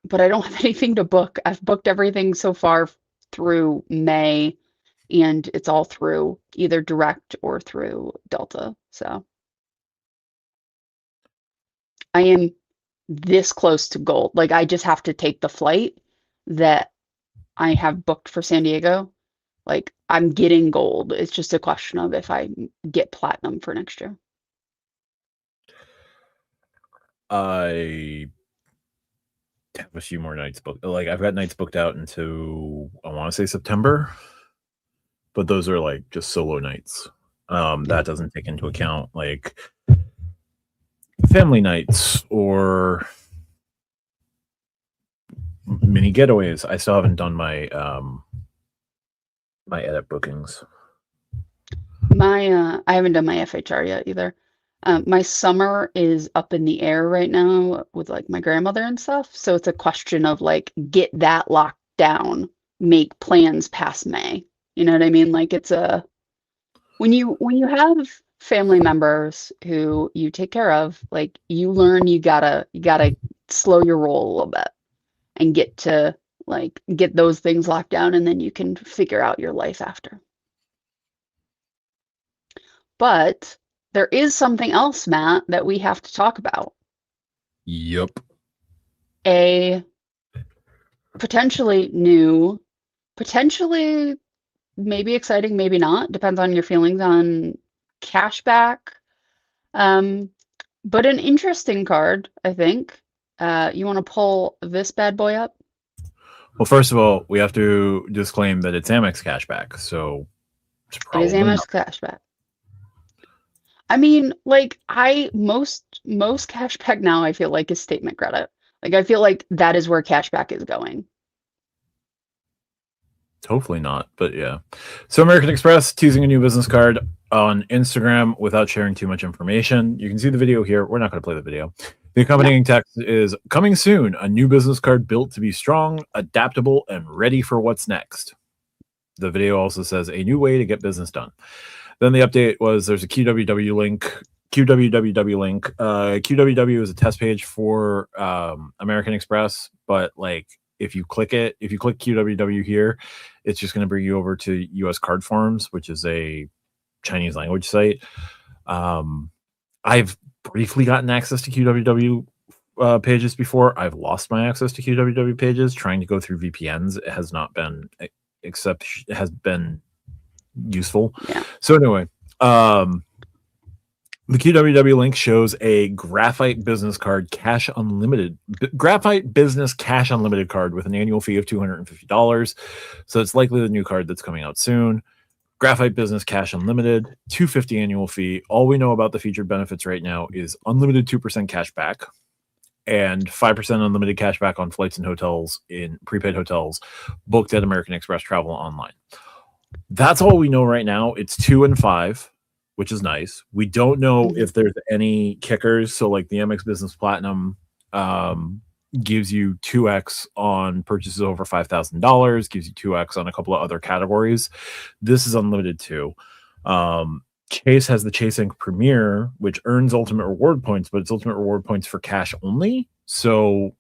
but I don't have anything to book. I've booked everything so far through May, and it's all through either direct or through Delta. So I am this close to gold. Like I just have to take the flight that I have booked for San Diego. Like I'm getting gold. It's just a question of if I get platinum for next year. I have a few more nights booked. Like I've got nights booked out into I want to say September, but those are like just solo nights. That doesn't take into account like family nights or mini getaways. I still haven't done my my edit bookings. I haven't done my FHR yet either. My summer is up in the air right now with like my grandmother and stuff. So it's a question of like get that locked down, make plans past May. You know what I mean? Like it's a when you have family members who you take care of, like you learn you gotta slow your roll a little bit and get to like get those things locked down and then you can figure out your life after. But there is something else, Matt, that we have to talk about. Yep. A potentially new, potentially maybe exciting, maybe not, depends on your feelings on cashback. Um, but an interesting card, I think. You want to pull this bad boy up? Well, first of all, we have to disclaim that it's Amex cashback, so it's It is probably Amex not. cashback. I mean, like most cashback now I feel like is statement credit. Like I feel like that is where cashback is going. Hopefully not, but yeah. So American Express teasing a new business card on Instagram without sharing too much information. You can see the video here. We're not going to play the video. The No. accompanying text is coming soon, a new business card built to be strong, adaptable, and ready for what's next. The video also says a new way to get business done. Then the update was there's a QWW link. QWW link. QWW is a test page for American Express, but like if you click QWW here, it's just going to bring you over to US Card Forms, which is a Chinese language site. I've briefly gotten access to QWW pages before. I've lost my access to QWW pages trying to go through VPNs. It has not been useful. Yeah. So anyway, the QWW link shows a Graphite Business Card Cash Unlimited Graphite Business Cash Unlimited card with an annual fee of $250. So it's likely the new card that's coming out soon. Graphite Business Cash Unlimited, $250 annual fee. All we know about the featured benefits right now is unlimited 2% cash back and 5% unlimited cash back on flights and hotels in prepaid hotels booked at American Express Travel Online. That's all we know right now. It's 2 and 5, which is nice. We don't know if there's any kickers. So like the Amex Business Platinum gives you 2x on purchases over $5,000, gives you 2x on a couple of other categories. This is unlimited too. Chase has the Chase Inc. Premier, which earns ultimate reward points, but it's ultimate reward points for cash only. So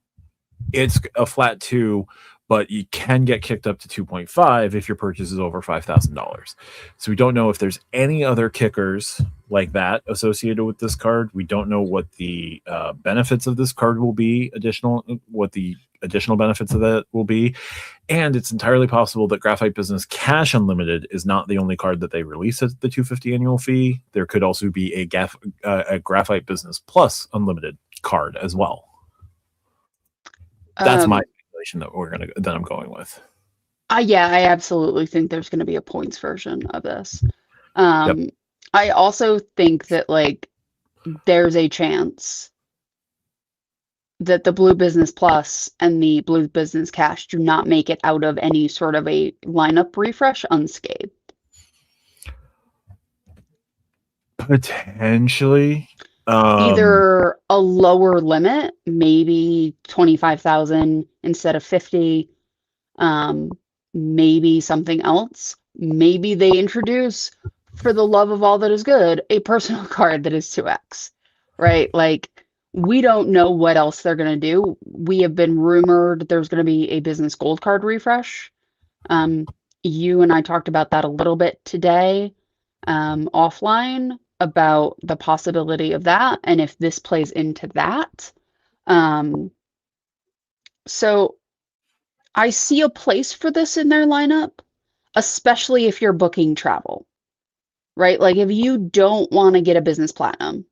it's a flat 2, but you can get kicked up to 2.5 if your purchase is over $5,000. So we don't know if there's any other kickers like that associated with this card. We don't know what the benefits of this card will be, what the additional benefits of that will be. And it's entirely possible that Graphite Business Cash Unlimited is not the only card that they release at the $250 annual fee. There could also be a Graphite Business Plus Unlimited card as well. That's my speculation that I'm going with. Yeah, I absolutely think there's going to be a points version of this. I also think that like there's a chance that the Blue Business Plus and the Blue Business Cash do not make it out of any sort of a lineup refresh unscathed. Potentially. Either a lower limit, maybe 25,000 instead of 50, maybe something else. Maybe they introduce, for the love of all that is good, a personal card that is 2x, right? Like, we don't know what else they're going to do. We have been rumored there's going to be a business gold card refresh. You and I talked about that a little bit today, offline, about the possibility of that and if this plays into that. So I see a place for this in their lineup, especially if you're booking travel, right? Like if you don't want to get a business platinum,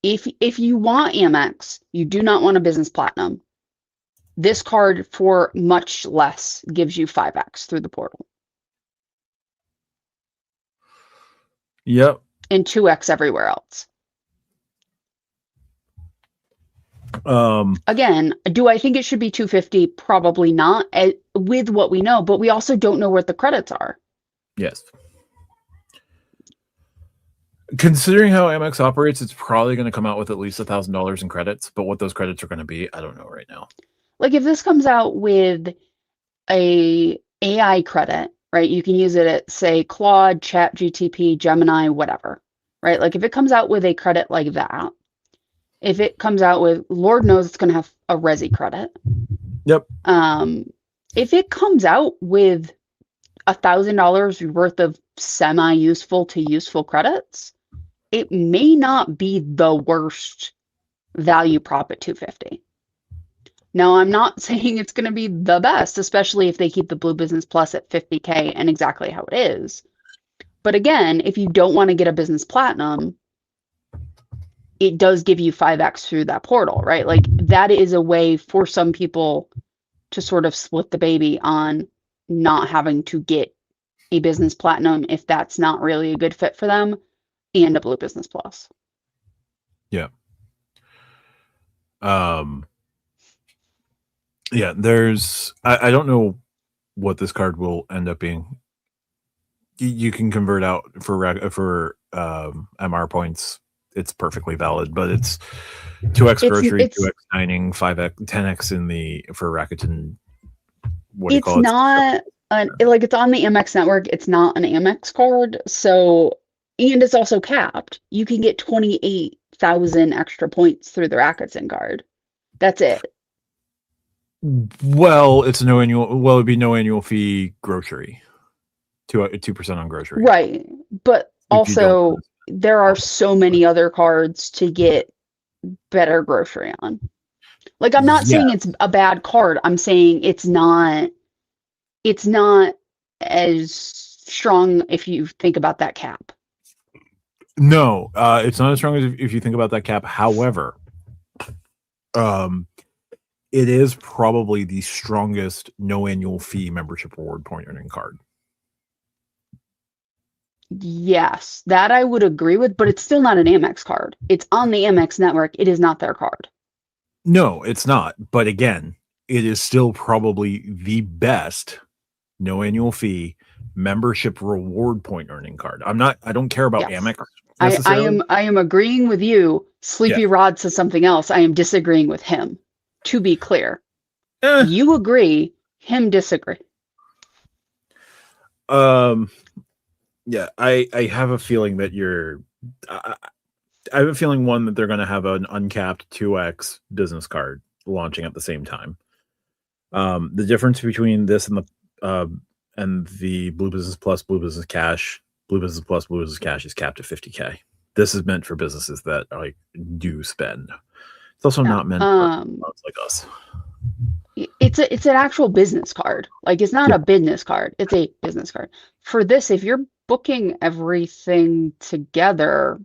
if you want Amex, you do not want a business platinum, this card for much less gives you 5x through the portal. Yep. And 2x everywhere else. Again, do I think it should be 250? Probably not, with what we know, but we also don't know what the credits are. Yes. Considering how Amex operates, it's probably going to come out with at least $1,000 in credits, but what those credits are going to be, I don't know right now. Like if this comes out with a AI credit, right? You can use it at, say, Claude, ChatGPT, Gemini, whatever, right? Like if it comes out with a credit like that, if it comes out with, Lord knows it's going to have a Resi credit. Yep. If it comes out with $1,000 worth of semi-useful to useful credits, it may not be the worst value prop at 250. Now, I'm not saying it's going to be the best, especially if they keep the Blue Business Plus at 50K and exactly how it is. But again, if you don't want to get a business platinum, it does give you 5x through that portal, right? Like that is a way for some people to sort of split the baby on not having to get a business platinum if that's not really a good fit for them, and a Blue Business Plus. Yeah. Yeah, there's I don't know what this card will end up being. You can convert out for MR points. It's perfectly valid, but it's 2x grocery, 2x dining, 5x, 10x in the for Rakuten. What do you call it? It's not like it's on the Amex network. It's not an Amex card, so, and it's also capped. You can get 28,000 extra points through the Rakuten card. That's it. Well, it's no annual. Well, it'd be no annual fee grocery. 2% on grocery. Right, but also there are so many other cards to get better grocery on. Like I'm not saying it's a bad card. I'm saying it's not as strong if you think about that cap. No, it's not as strong as if you think about that cap. However, it is probably the strongest no annual fee membership reward point earning card. Yes, that I would agree with, but it's still not an Amex card. It's on the Amex network. It is not their card. No, it's not. But again, it is still probably the best no annual fee membership reward point earning card. I don't care about Amex necessarily. I am agreeing with you. Sleepy Rod says something else. I am disagreeing with him. To be clear. You agree, him disagree. Yeah, I have a feeling that I have a feeling, one, that they're going to have an uncapped 2x business card launching at the same time. The difference between this and the Blue Business Plus, Blue Business Cash, Blue Business Plus, Blue Business Cash is capped at 50K. This is meant for businesses that do spend. It's also not meant for like us. It's an actual business card. Like it's not a business card. It's a business card. For this, if you're booking everything together,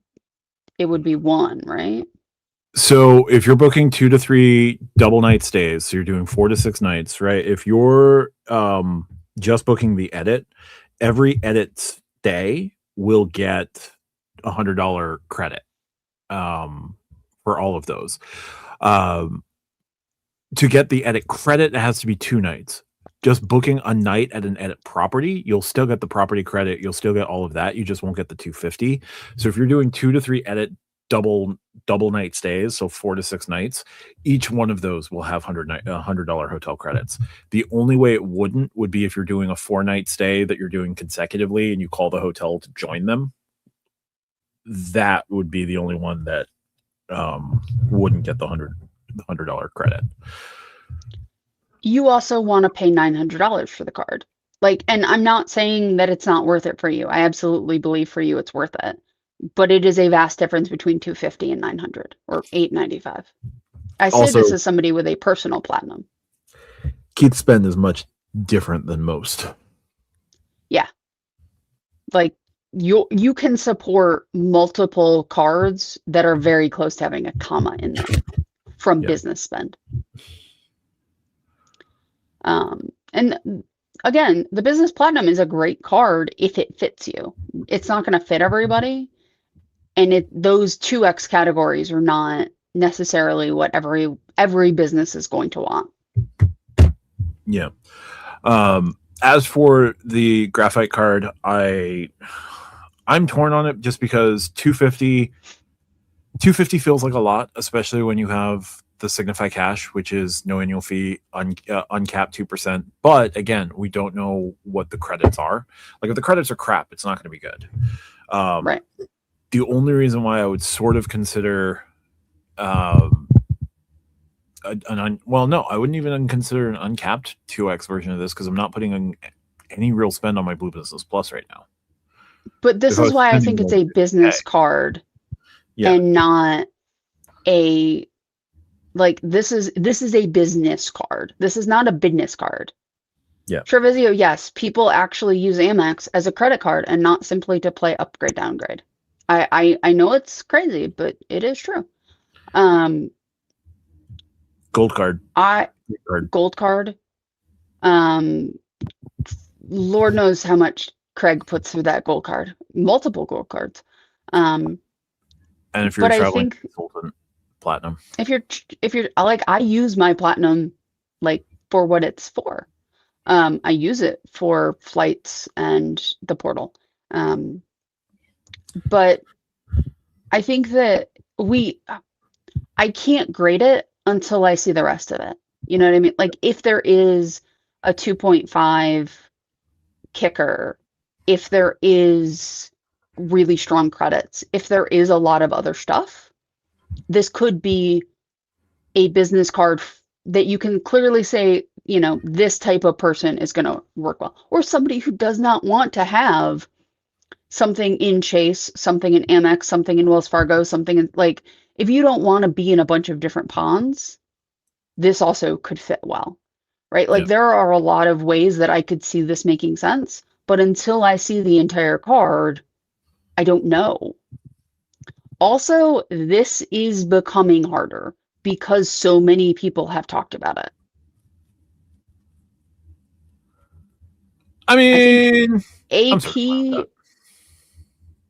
it would be one, right? So if you're booking 2 to 3 double night stays, so you're doing 4 to 6 nights, right? If you're just booking the edit, every edit stay will get $100 credit for all of those. To get the edit credit, it has to be 2 nights. Just booking a night at an edit property, you'll still get the property credit. You'll still get all of that. You just won't get the $250. So if you're doing 2 to 3 edit double night stays, so 4 to 6 nights, each one of those will have $100 hotel credits. The only way it wouldn't would be if you're doing a 4-night stay that you're doing consecutively and you call the hotel to join them. That would be the only one that wouldn't get the $100 credit. You also want to pay $900 for the card. Like, and I'm not saying that it's not worth it for you. I absolutely believe for you it's worth it. But it is a vast difference between $250 and $900 or $895. I say Also, this as somebody with a personal platinum. Keith's spend is much different than most. Yeah. Like you can support multiple cards that are very close to having a comma in them from business spend. And again, the business platinum is a great card if it fits you. It's not going to fit everybody. And those 2X categories are not necessarily what every business is going to want. Yeah. As for the graphite card, I'm torn on it just because $250 feels like a lot, especially when you have the Signify Cash, which is no annual fee, uncapped 2%. But again, we don't know what the credits are. Like if the credits are crap, it's not going to be good. Right. The only reason why I would sort of consider I wouldn't even consider an uncapped 2X version of this because I'm not putting in any real spend on my Blue Business Plus right now. But this is why I think it's a business card and not a, like, this is a business card. This is not a business card. Yeah. Trevizio, yes, people actually use Amex as a credit card and not simply to play upgrade, downgrade. I know it's crazy, but it is true. Gold card. Gold card. Lord knows how much Craig puts through that gold card. Multiple gold cards. And if you're traveling consultant, platinum. If you're like, I use my platinum like for what it's for. I use it for flights and the portal. But I think that I can't grade it until I see the rest of it. You know what I mean? Like if there is a 2.5 kicker, if there is really strong credits, if there is a lot of other stuff, this could be a business card that you can clearly say, you know, this type of person is going to work well. Or somebody who does not want to have something in Chase, something in Amex, something in Wells Fargo, something in, like, if you don't want to be in a bunch of different ponds, this also could fit well, right? Like there are a lot of ways that I could see this making sense, but until I see the entire card, I don't know. Also, this is becoming harder because so many people have talked about it. I mean, AP,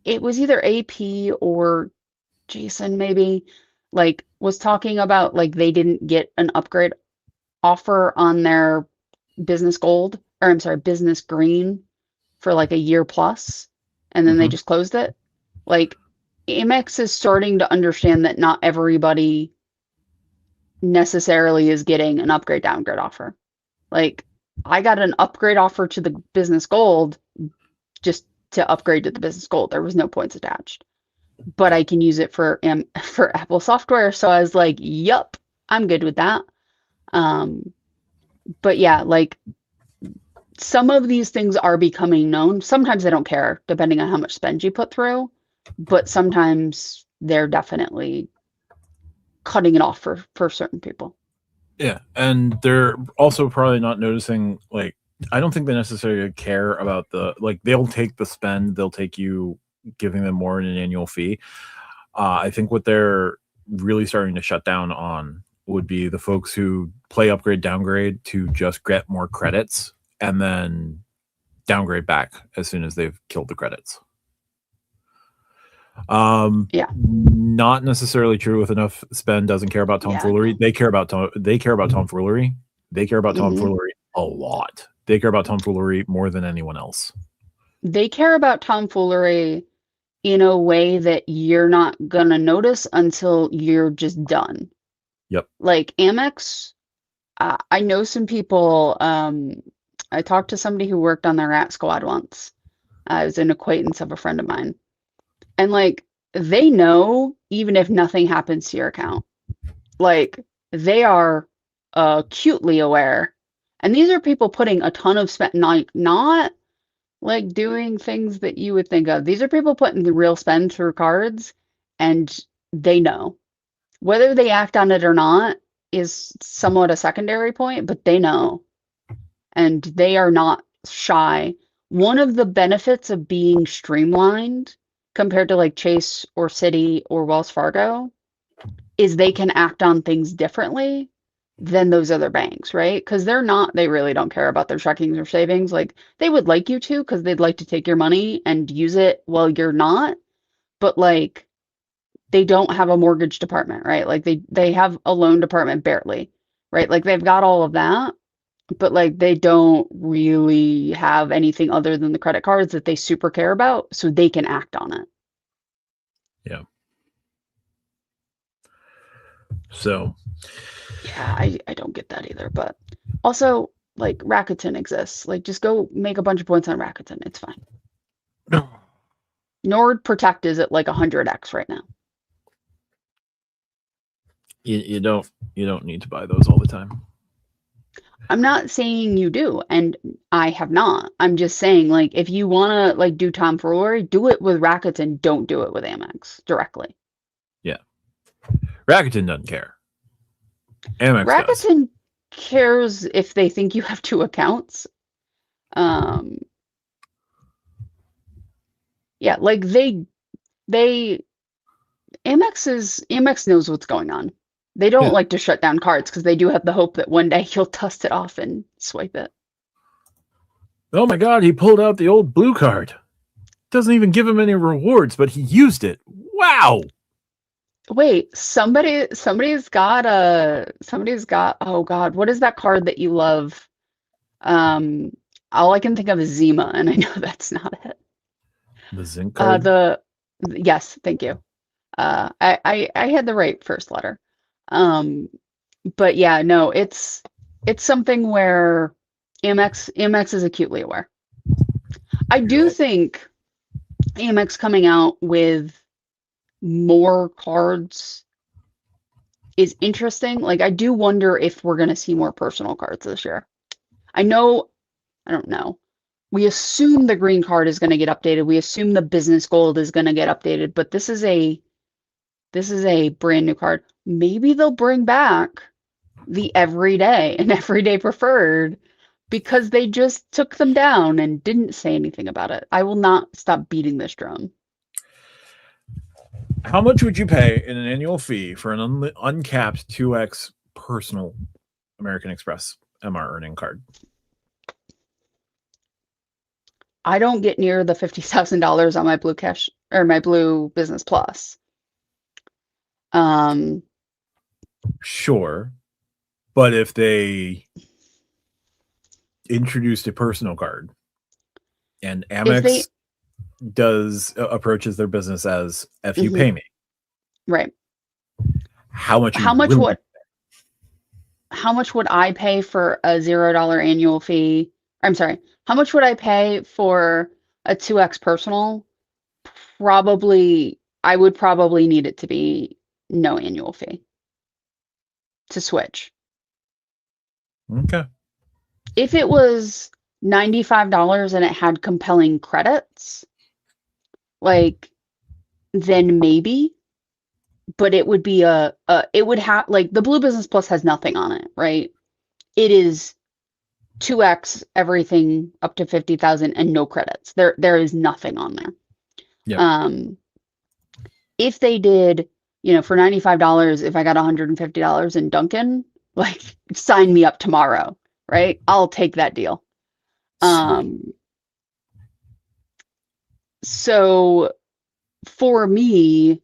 it was either AP or Jason maybe, like, was talking about like they didn't get an upgrade offer on their business gold, or I'm sorry, business green for like a year plus, and then they just closed it. Like Amex is starting to understand that not everybody necessarily is getting an upgrade downgrade offer. Like I got an upgrade offer to the business gold just to upgrade to the business gold. There was no points attached, but I can use it for Apple software. So I was like, yup, I'm good with that. But yeah, like some of these things are becoming known. Sometimes I don't care depending on how much spend you put through, but sometimes they're definitely cutting it off for certain people. Yeah. And they're also probably not noticing, like, I don't think they necessarily care about they'll take the spend, they'll take you giving them more in an annual fee. I think what they're really starting to shut down on would be the folks who play upgrade downgrade to just get more credits and then downgrade back as soon as they've killed the credits. Yeah. not necessarily true with enough spend doesn't care about Yeah, tomfoolery. no. They care about tomfoolery. They care about Hmm. tomfoolery a lot. They care about tomfoolery more than anyone else. They care about tomfoolery in a way that you're not gonna notice until you're just done. Yep. Like Amex, I know some people. I talked to somebody who worked on their rat squad once. I was an acquaintance of a friend of mine, and like they know even if nothing happens to your account, like they are acutely aware. And these are people putting a ton of spend, not like doing things that you would think of. These are people putting the real spend through cards, and they know. Whether they act on it or not is somewhat a secondary point, but they know, and they are not shy. One of the benefits of being streamlined compared to like Chase or Citi or Wells Fargo is they can act on things differently than those other banks, right? Because they really don't care about their checkings or savings. Like they would like you to because they'd like to take your money and use it while you're not, but like they don't have a mortgage department, right? Like they have a loan department barely, right? Like they've got all of that, but like they don't really have anything other than the credit cards that they super care about, so they can act on it. Yeah. So Yeah, I don't get that either. But also, like Rakuten exists. Like just go make a bunch of points on Rakuten. It's fine. Nord Protect is at like 100x right now. you don't need to buy those all the time. I'm not saying you do, and I have not. I'm just saying, like, if you wanna like do tomfoolery, do it with Rakuten. Don't do it with Amex directly. Yeah. Rakuten doesn't care. Amex does. Rakuten cares if they think you have two accounts. Um, yeah, like they Amex knows what's going on. They don't Yeah. like to shut down cards because they do have the hope that one day you'll dust it off and swipe it. Oh my god, he pulled out the old blue card. Doesn't even give him any rewards, but he used it. Wow. Wait, somebody's got oh God, what is that card that you love? Um, all I can think of is Zima, and I know that's not it. The zinc Uh, card. the yes, thank you. I had the right first letter. Um, but yeah, no, it's something where Amex is acutely aware. I do Yep. think Amex coming out with more cards is interesting. Like I do wonder if we're going to see more personal cards this year. I know, I don't know. We assume the green card is going to get updated. We assume the business gold is going to get updated, but this is a brand new card. Maybe they'll bring back the everyday and everyday preferred because they just took them down and didn't say anything about it. I will not stop beating this drum. How much would you pay in an annual fee for an uncapped 2x personal American Express MR earning card? I don't get near the $50,000 on my Blue Cash or my Blue Business Plus. Um, Sure. But if they introduced a personal card and if they, Amex does approaches their business as if you mhm, pay me, right. how much you How much willing? would how much would I pay for a $0 annual fee? I'm sorry. How much would I pay for a 2x personal? Probably, I would probably need it to be no annual fee to switch. Okay. If it was $95 and it had compelling credits, like then maybe, but it would be it would have like the Blue Business Plus has nothing on it, right? It is 2x everything up to 50,000 and no credits. There is nothing on there. Yep. Um, if they did, for $95, if I got $150 in Dunkin', like sign me up tomorrow, right? I'll take that deal. Sweet. Um, so for me,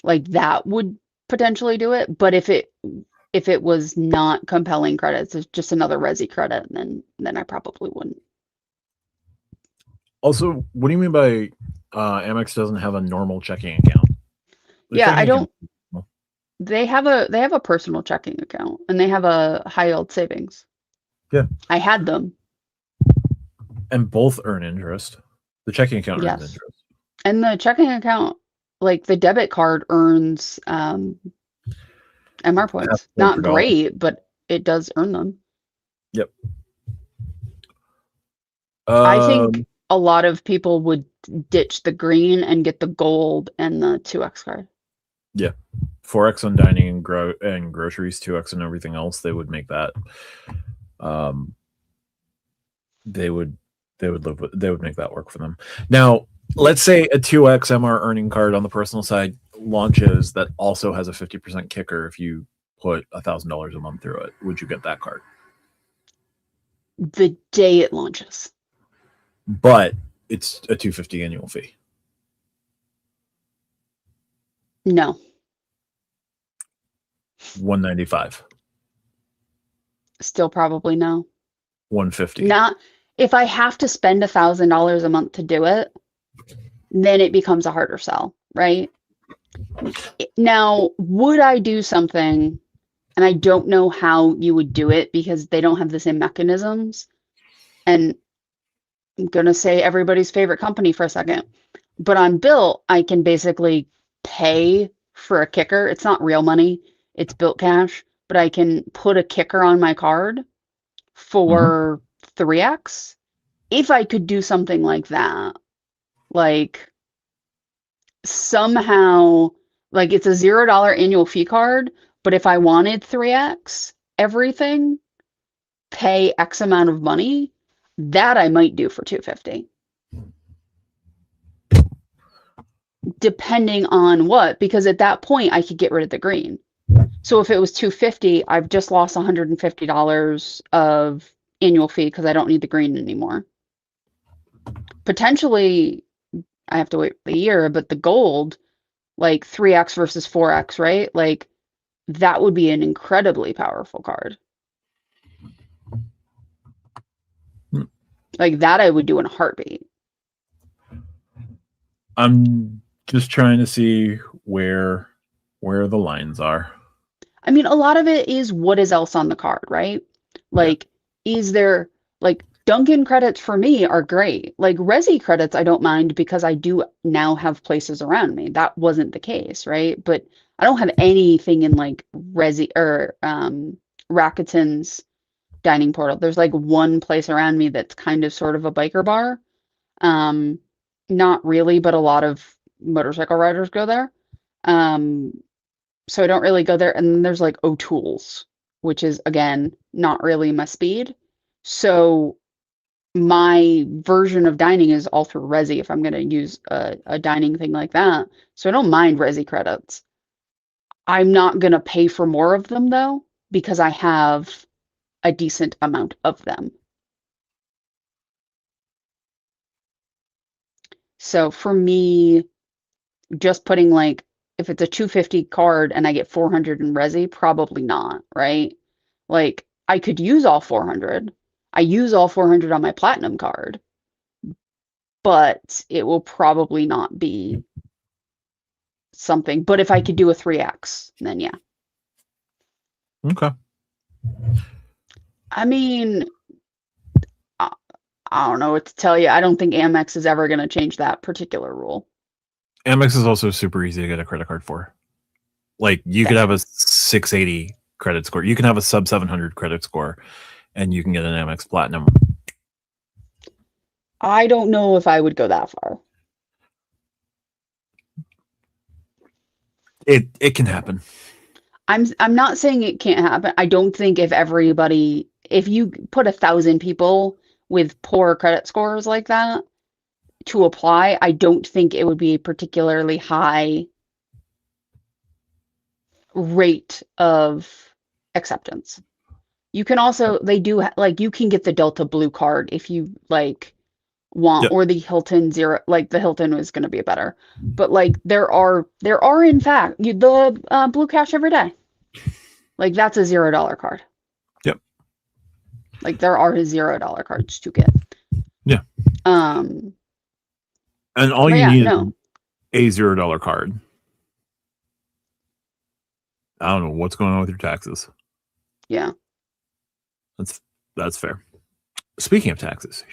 Like that would potentially do it. But if it was not compelling credits, it's just another Resi credit, then I probably wouldn't. Also, what do you mean by Amex doesn't have a normal checking account? The Yeah, I checking account. don't. They have a personal checking account and they have a high yield savings. Yeah. I had them. And both earn interest. The checking account earns Yes. interest. And the checking account, like the debit card earns MR Half points. point per Not dollar. great, but it does earn them. Yep. I think a lot of people would ditch the green and get the gold and the 2x card. Yeah. 4x on dining and groceries, 2x on everything else. They would make that. They would make that work for them. Now, let's say a 2x MR earning card on the personal side launches that also has a 50% kicker if you put $1,000 a month through it. Would you get that card? The day it launches. But it's a $250 annual fee. No. $195. Still probably no. $150. Not if I have to spend $1,000 a month to do it, then it becomes a harder sell, right? Now, would I do something, and I don't know how you would do it because they don't have the same mechanisms, and I'm going to say everybody's favorite company for a second, but on Built, I can basically pay for a kicker. It's not real money, it's Built cash, but I can put a kicker on my card for 3x. If I could do something like that, like somehow, like it's a $0 annual fee card, but if I wanted 3x everything, pay X amount of money, that I might do for 250. Depending on what, because at that point I could get rid of the green. So if it was 250, I've just lost $150 of annual fee because I don't need the green anymore. Potentially, I have to wait a year, but the gold, like 3x versus 4x, right? Like that would be an incredibly powerful card. Like that I would do in a heartbeat. I'm just trying to see where the lines are. I mean, a lot of it is what is else on the card, right? Like, is there like Dunkin' credits for me are great. Like Resi credits, I don't mind because I do now have places around me. That wasn't the case, right? But I don't have anything in like Resi or Rakuten's dining portal. There's like one place around me that's kind of sort of a biker bar. Um, Not really, but a lot of motorcycle riders go there. Um, so I don't really go there. And then there's like O'Toole's, which is again not really my speed. So my version of dining is all through Resi if I'm going to use a dining thing like that. So I don't mind Resi credits. I'm not going to pay for more of them though, because I have a decent amount of them. So for me, just putting like, if it's a 250 card and I get 400 in Resi, probably not, right? Like I could use all 400. I use all 400 on my platinum card, but it will probably not be something. But if I could do a 3x, then yeah. Okay. I mean, I don't know what to tell you. I don't think Amex is ever going to change that particular rule. Amex is also super easy to get a credit card for. Like you could have a 680 credit score. You can have a sub 700 credit score and you can get an Amex Platinum. I don't know if I would go that far. It can happen. I'm not saying it can't happen. I don't think if you put 1,000 people with poor credit scores like that to apply, I don't think it would be a particularly high rate of acceptance. You can also, they do like you can get the Delta Blue card if you like want, Yep. or the Hilton zero, like the Hilton was going to be better. But like there are in fact the Blue Cash Every Day. Like that's a $0 card. Yep. Like there are $0 cards to get. Yeah. Um, And all but you yeah, need is no, a $0 card. I don't know what's going on with your taxes. yeah. That's fair. Speaking of taxes,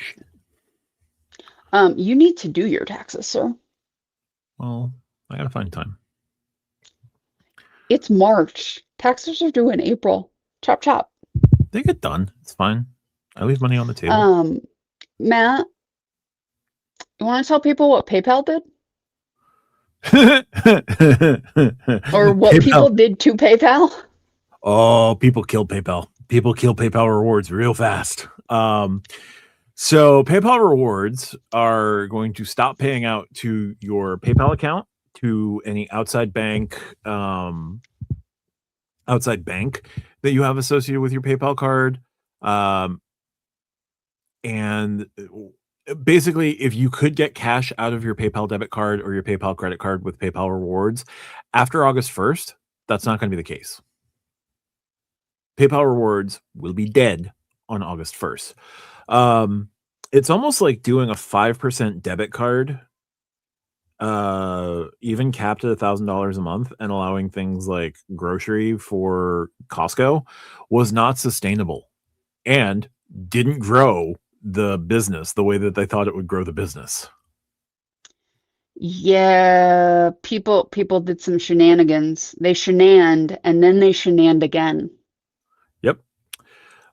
You need to do your taxes, sir. well, I gotta find time. It's March. Taxes are due in April. Chop chop. They get done. It's fine. I leave money on the table. Matt, you want to tell people what PayPal did? Or what PayPal. people did to PayPal? Oh, people kill PayPal. People kill PayPal rewards real fast. So PayPal rewards are going to stop paying out to your PayPal account, to any outside bank that you have associated with your PayPal card. And basically, if you could get cash out of your PayPal debit card or your PayPal credit card with PayPal rewards after August 1st, that's not going to be the case. PayPal rewards will be dead on August 1st. It's almost like doing a 5% debit card, even capped at $1,000 a month, and allowing things like grocery for Costco was not sustainable and didn't grow the business the way that they thought it would grow the business. Yeah, people did some shenanigans. They shenaned and then they shenaned again. Yep.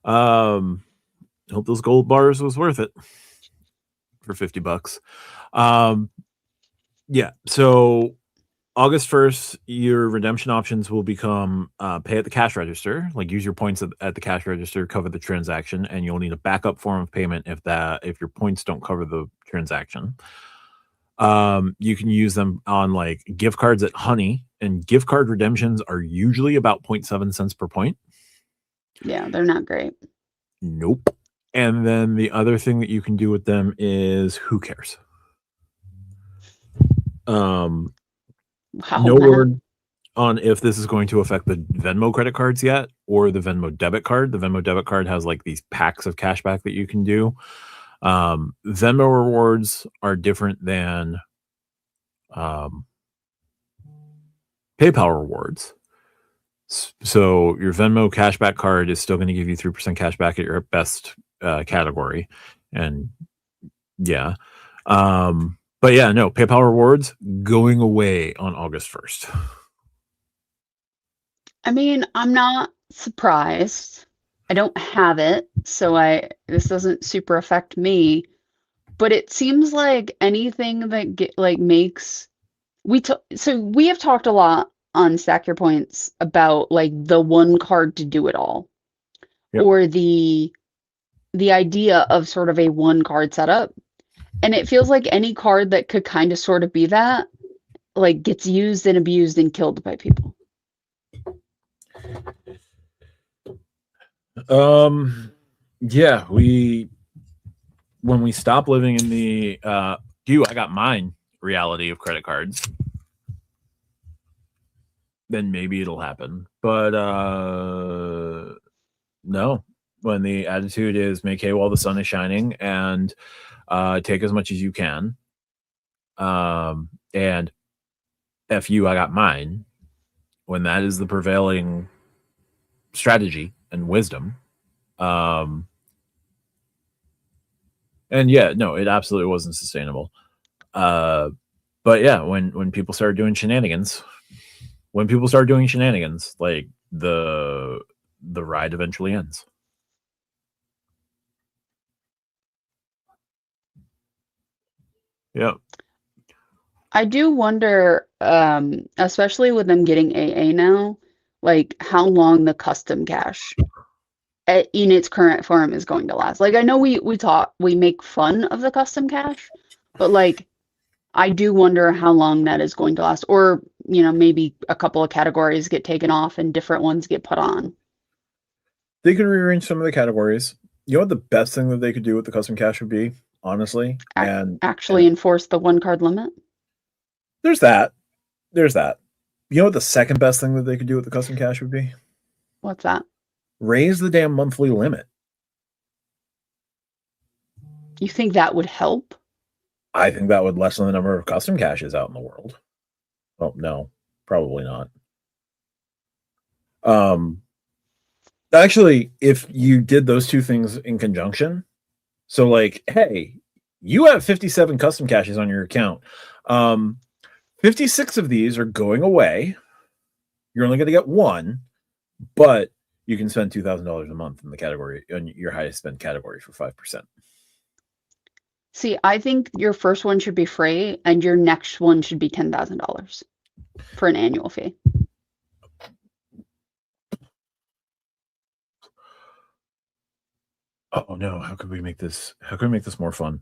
Hope those gold bars was worth it for $50. Yeah. So August 1st, your redemption options will become pay at the cash register, like use your points at the cash register, cover the transaction, and you'll need a backup form of payment if your points don't cover the transaction. You can use them on like gift cards at Honey, and gift card redemptions are usually about 0.7 cents per point. Yeah, they're not great. Nope. And then the other thing that you can do with them is who cares? Wow, No Matt. word on if this is going to affect the Venmo credit cards yet, or the Venmo debit card. The Venmo debit card has like these packs of cashback that you can do. Venmo rewards are different than PayPal rewards. So your Venmo cashback card is still going to give you 3% cashback at your best category. And yeah. But yeah, no, PayPal rewards going away on August 1st. I mean, I'm not surprised. I don't have it, so this doesn't super affect me, but it seems like anything that makes so we have talked a lot on Stack Your Points about like the one card to do it all, Yep. or the idea of sort of a one card setup. And it feels like any card that could kind of sort of be that, like gets used and abused and killed by people. Yeah, when we stop living in the I got mine reality of credit cards, then maybe it'll happen. But no, when the attitude is make hay while the sun is shining and take as much as you can, and F you, I got mine, when that is the prevailing strategy and wisdom, and yeah, no, it absolutely wasn't sustainable. But yeah, when people started doing shenanigans, like the ride eventually ends. Yeah. I do wonder, especially with them getting AA now, like how long the custom cash in its current form is going to last. Like I know we make fun of the custom cash, but like I do wonder how long that is going to last, or maybe a couple of categories get taken off and different ones get put on. They can rearrange some of the categories. You know what the best thing that they could do with the custom cash would be? honestly. And Actually enforce the 1 card limit. there's that. There's that. You know what the second best thing that they could do with the custom cash would be? What's that? Raise the damn monthly limit. You think that would help? I think that would lessen the number of custom caches out in the world. Oh, no, probably not. Actually, if you did those two things in conjunction, so like, hey, you have 57 custom caches on your account. 56 of these are going away. You're only going to get one, but you can spend $2,000 a month in the category, in your highest spend category, for 5%. See, I think your first one should be free and your next one should be $10,000 for an annual fee. Oh no, how could we make this more fun?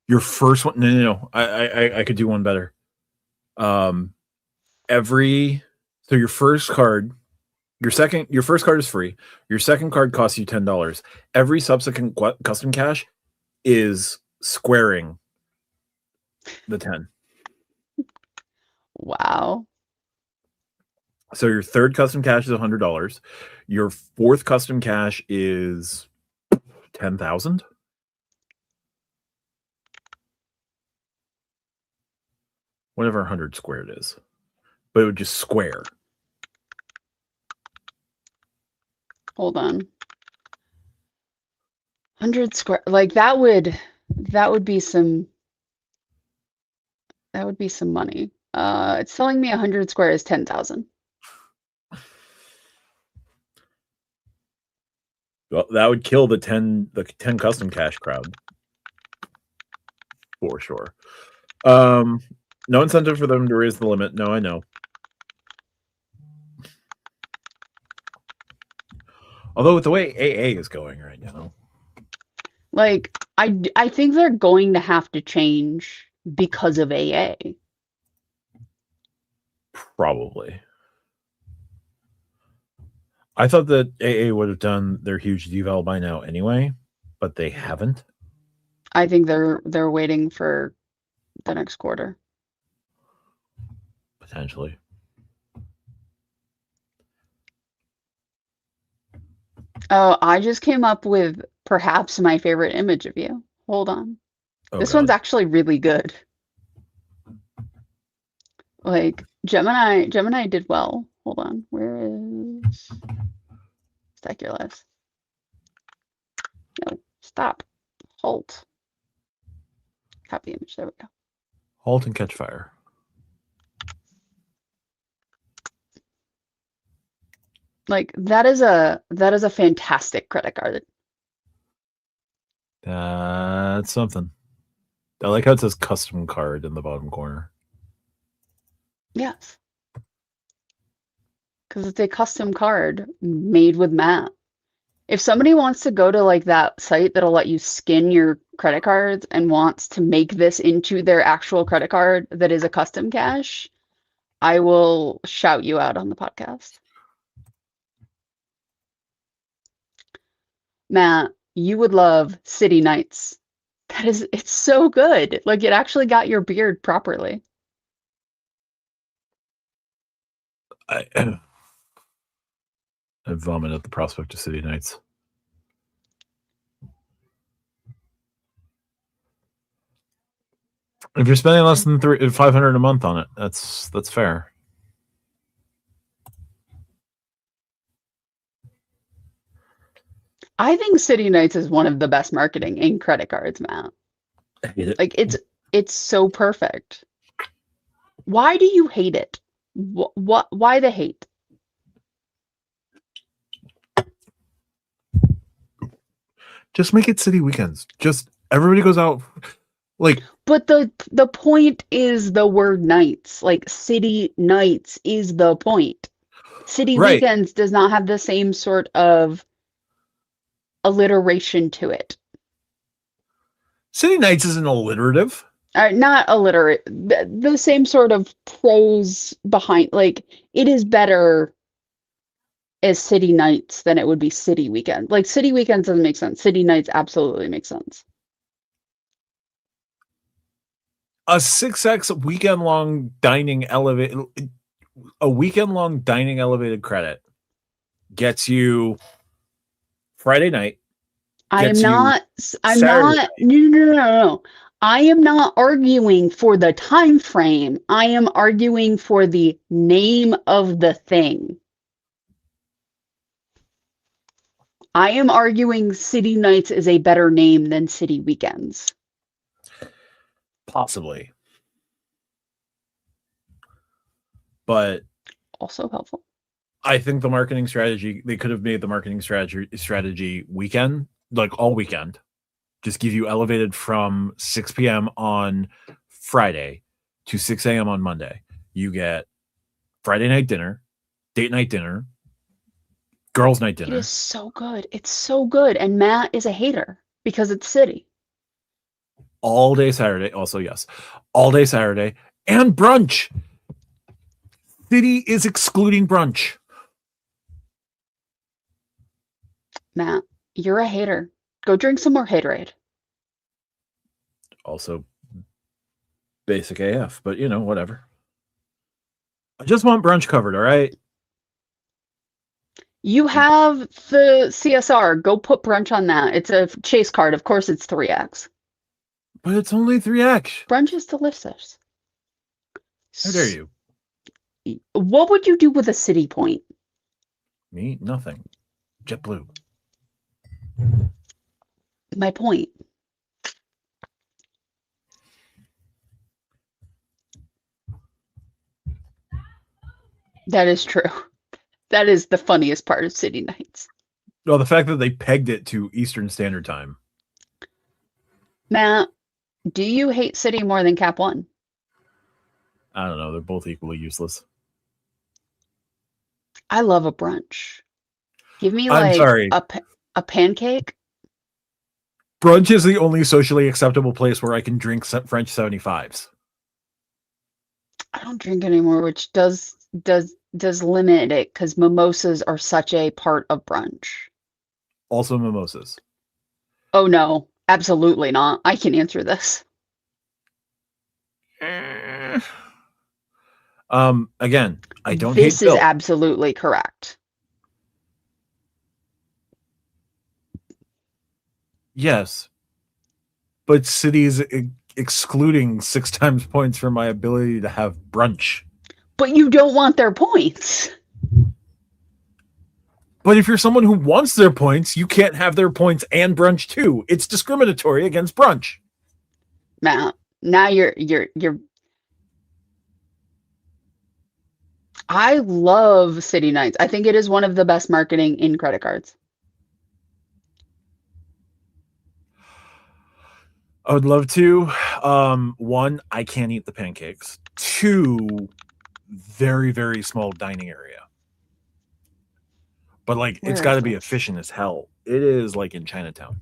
Your first one, no. I could do one better. So your first card, your first card is free. Your second card costs you $10. Every subsequent custom cache is squaring the 10. Wow. So your third custom cache is $100. Your fourth custom cache is 10,000. Whatever 100 squared is, but it would just square. Hold on. 100 square, like that would be some money. It's telling me 100 square is 10,000. Well, that would kill the 10 custom cache crowd for sure. No incentive for them to raise the limit. No, I know. Although with the way AA is going right now, like I think they're going to have to change because of AA. probably. I thought that AA would have done their huge deval by now anyway, but they haven't. I think they're waiting for the next quarter. Potentially. Oh, I just came up with perhaps my favorite image of you. Hold on. Oh, This God. one's actually really good. Like Gemini did well. Hold on. Where is Speculous? No, stop. Halt. Copy image. There we go. Halt and catch fire. Like that is a fantastic credit card. That's something. I like how it says custom card in the bottom corner. Yes. Because it's a custom card made with Matt. If somebody wants to go to like that site that'll let you skin your credit cards and wants to make this into their actual credit card that is a custom cache, I will shout you out on the podcast. Matt, you would love City Nights. It's so good. Like it actually got your beard properly. I vomit at the prospect of City Nights. If you're spending less than $500 a month on it, that's fair. I think City Nights is one of the best marketing in credit cards, Matt. I hate it. Like it's so perfect. Why do you hate it? What? Why the hate? Just make it city weekends. Just everybody goes out. Like, but the point is the word nights. Like City Nights is the point. City right. Weekends does not have the same sort of alliteration to it. City Nights isn't alliterative. Not alliterate. The same sort of prose behind. Like it is better as city nights than it would be city weekend. Like city weekends doesn't make sense. City nights absolutely make sense. A 6x weekend long dining elevated credit gets you Friday night, I am gets you not, I'm Saturday not, night. no, no, no, no, no. I am not arguing for the time frame. I am arguing for the name of the thing. I am arguing city nights is a better name than city weekends. Possibly. But Also helpful. I think the marketing strategy, they could have made the marketing strategy weekend, like all weekend. Just give you elevated from 6 p.m. on Friday to 6 a.m. on Monday. You get Friday night dinner, date night dinner, girls' night It is dinner, so good. It's so good. And Matt is a hater because it's city. all day Saturday. Also, yes, all day Saturday and brunch. City is excluding brunch. Matt, you're a hater. Go drink some more Haterade. Also, basic AF, but whatever. I just want brunch covered, all right? You have the CSR. Go put brunch on that. It's a chase card. Of course, it's 3x. But it's only 3x. Brunch is delicious. How dare you? What would you do with a city point? Me? Nothing. JetBlue. My point. That is true. That is the funniest part of city nights. Well, the fact that they pegged it to Eastern Standard Time. Matt, do you hate city more than Cap One? I don't know. They're both equally useless. I love a brunch. Give me I'm like sorry. a pancake. Brunch is the only socially acceptable place where I can drink French 75s. I don't drink anymore, which does limit it because mimosas are such a part of brunch. Also mimosas. Oh no, absolutely not. I can answer this. Again, I don't hate This is Bill. absolutely correct. Yes. But cities excluding 6 times points for my ability to have brunch. But you don't want their points. But if you're someone who wants their points, you can't have their points and brunch too. It's discriminatory against brunch. Matt, now you're I love city nights. I think it is one of the best marketing in credit cards. I would love to. One, I can't eat the pancakes. Two, very, very small dining area. But it's got to be efficient as hell. It is like in Chinatown.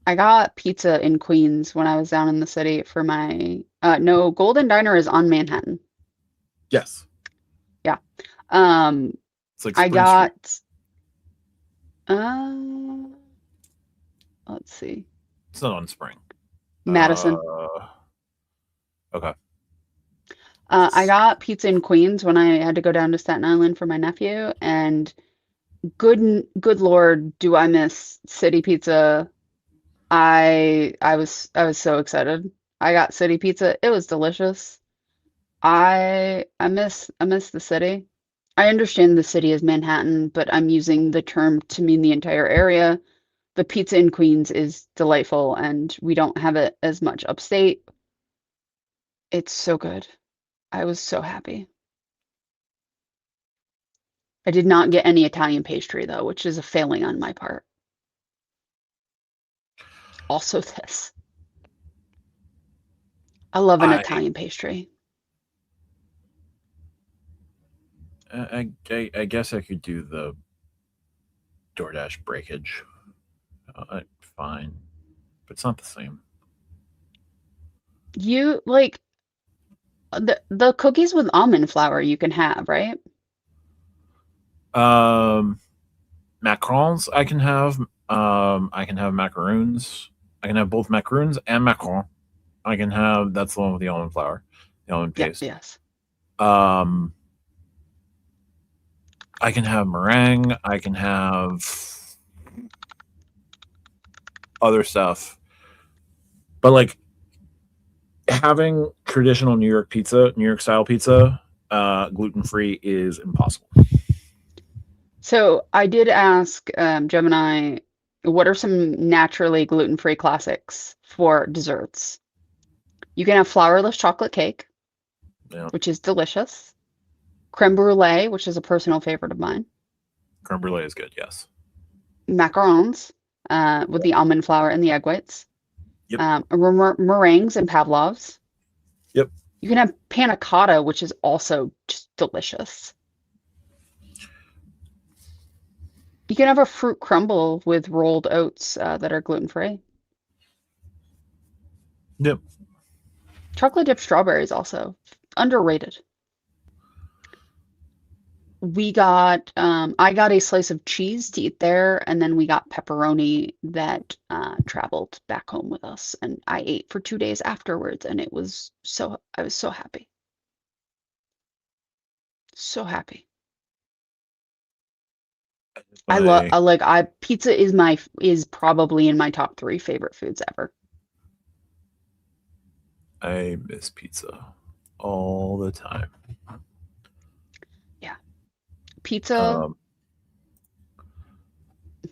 I got pizza in Queens when I was down in the city for my no, Golden Diner is on Manhattan. Yes. Yeah. It's like I Spring got Street. Let's see. It's not on Spring. Madison. Okay. I got pizza in Queens when I had to go down to Staten Island for my nephew, and good Lord, do I miss city pizza. I was so excited. I got city pizza. It was delicious. I miss the city. I understand the city is Manhattan, but I'm using the term to mean the entire area. The pizza in Queens is delightful, and we don't have it as much upstate. It's so good. I was so happy. I did not get any Italian pastry though, which is a failing on my part. Also this. I love an Italian pastry. I guess I could do the DoorDash breakage. Fine. But it's not the same. You like the cookies with almond flour you can have, right? Macarons I can have. I can have macaroons. I can have both macaroons and macaron. I can have that's the one with the almond flour, the almond Yep, paste. yes. Um, I can have meringue. I can have other stuff, but like having traditional New York pizza, New York style pizza, gluten free is impossible. So I did ask Gemini, what are some naturally gluten-free classics for desserts? You can have flourless chocolate cake, Yeah, which is delicious. Creme brulee, which is a personal favorite of mine. creme brulee is good. Yes. Macarons with the almond flour and the egg whites. Yep. Meringues and pavlovs. Yep. You can have panna cotta, which is also just delicious. You can have a fruit crumble with rolled oats that are gluten-free. Yep. Chocolate dipped strawberries also underrated. I got a slice of cheese to eat there, and then we got pepperoni that traveled back home with us, and I ate for 2 days afterwards, and I was so happy. So happy. I Pizza is probably in my top three favorite foods ever. I miss pizza all the time. Yeah. Pizza, Um,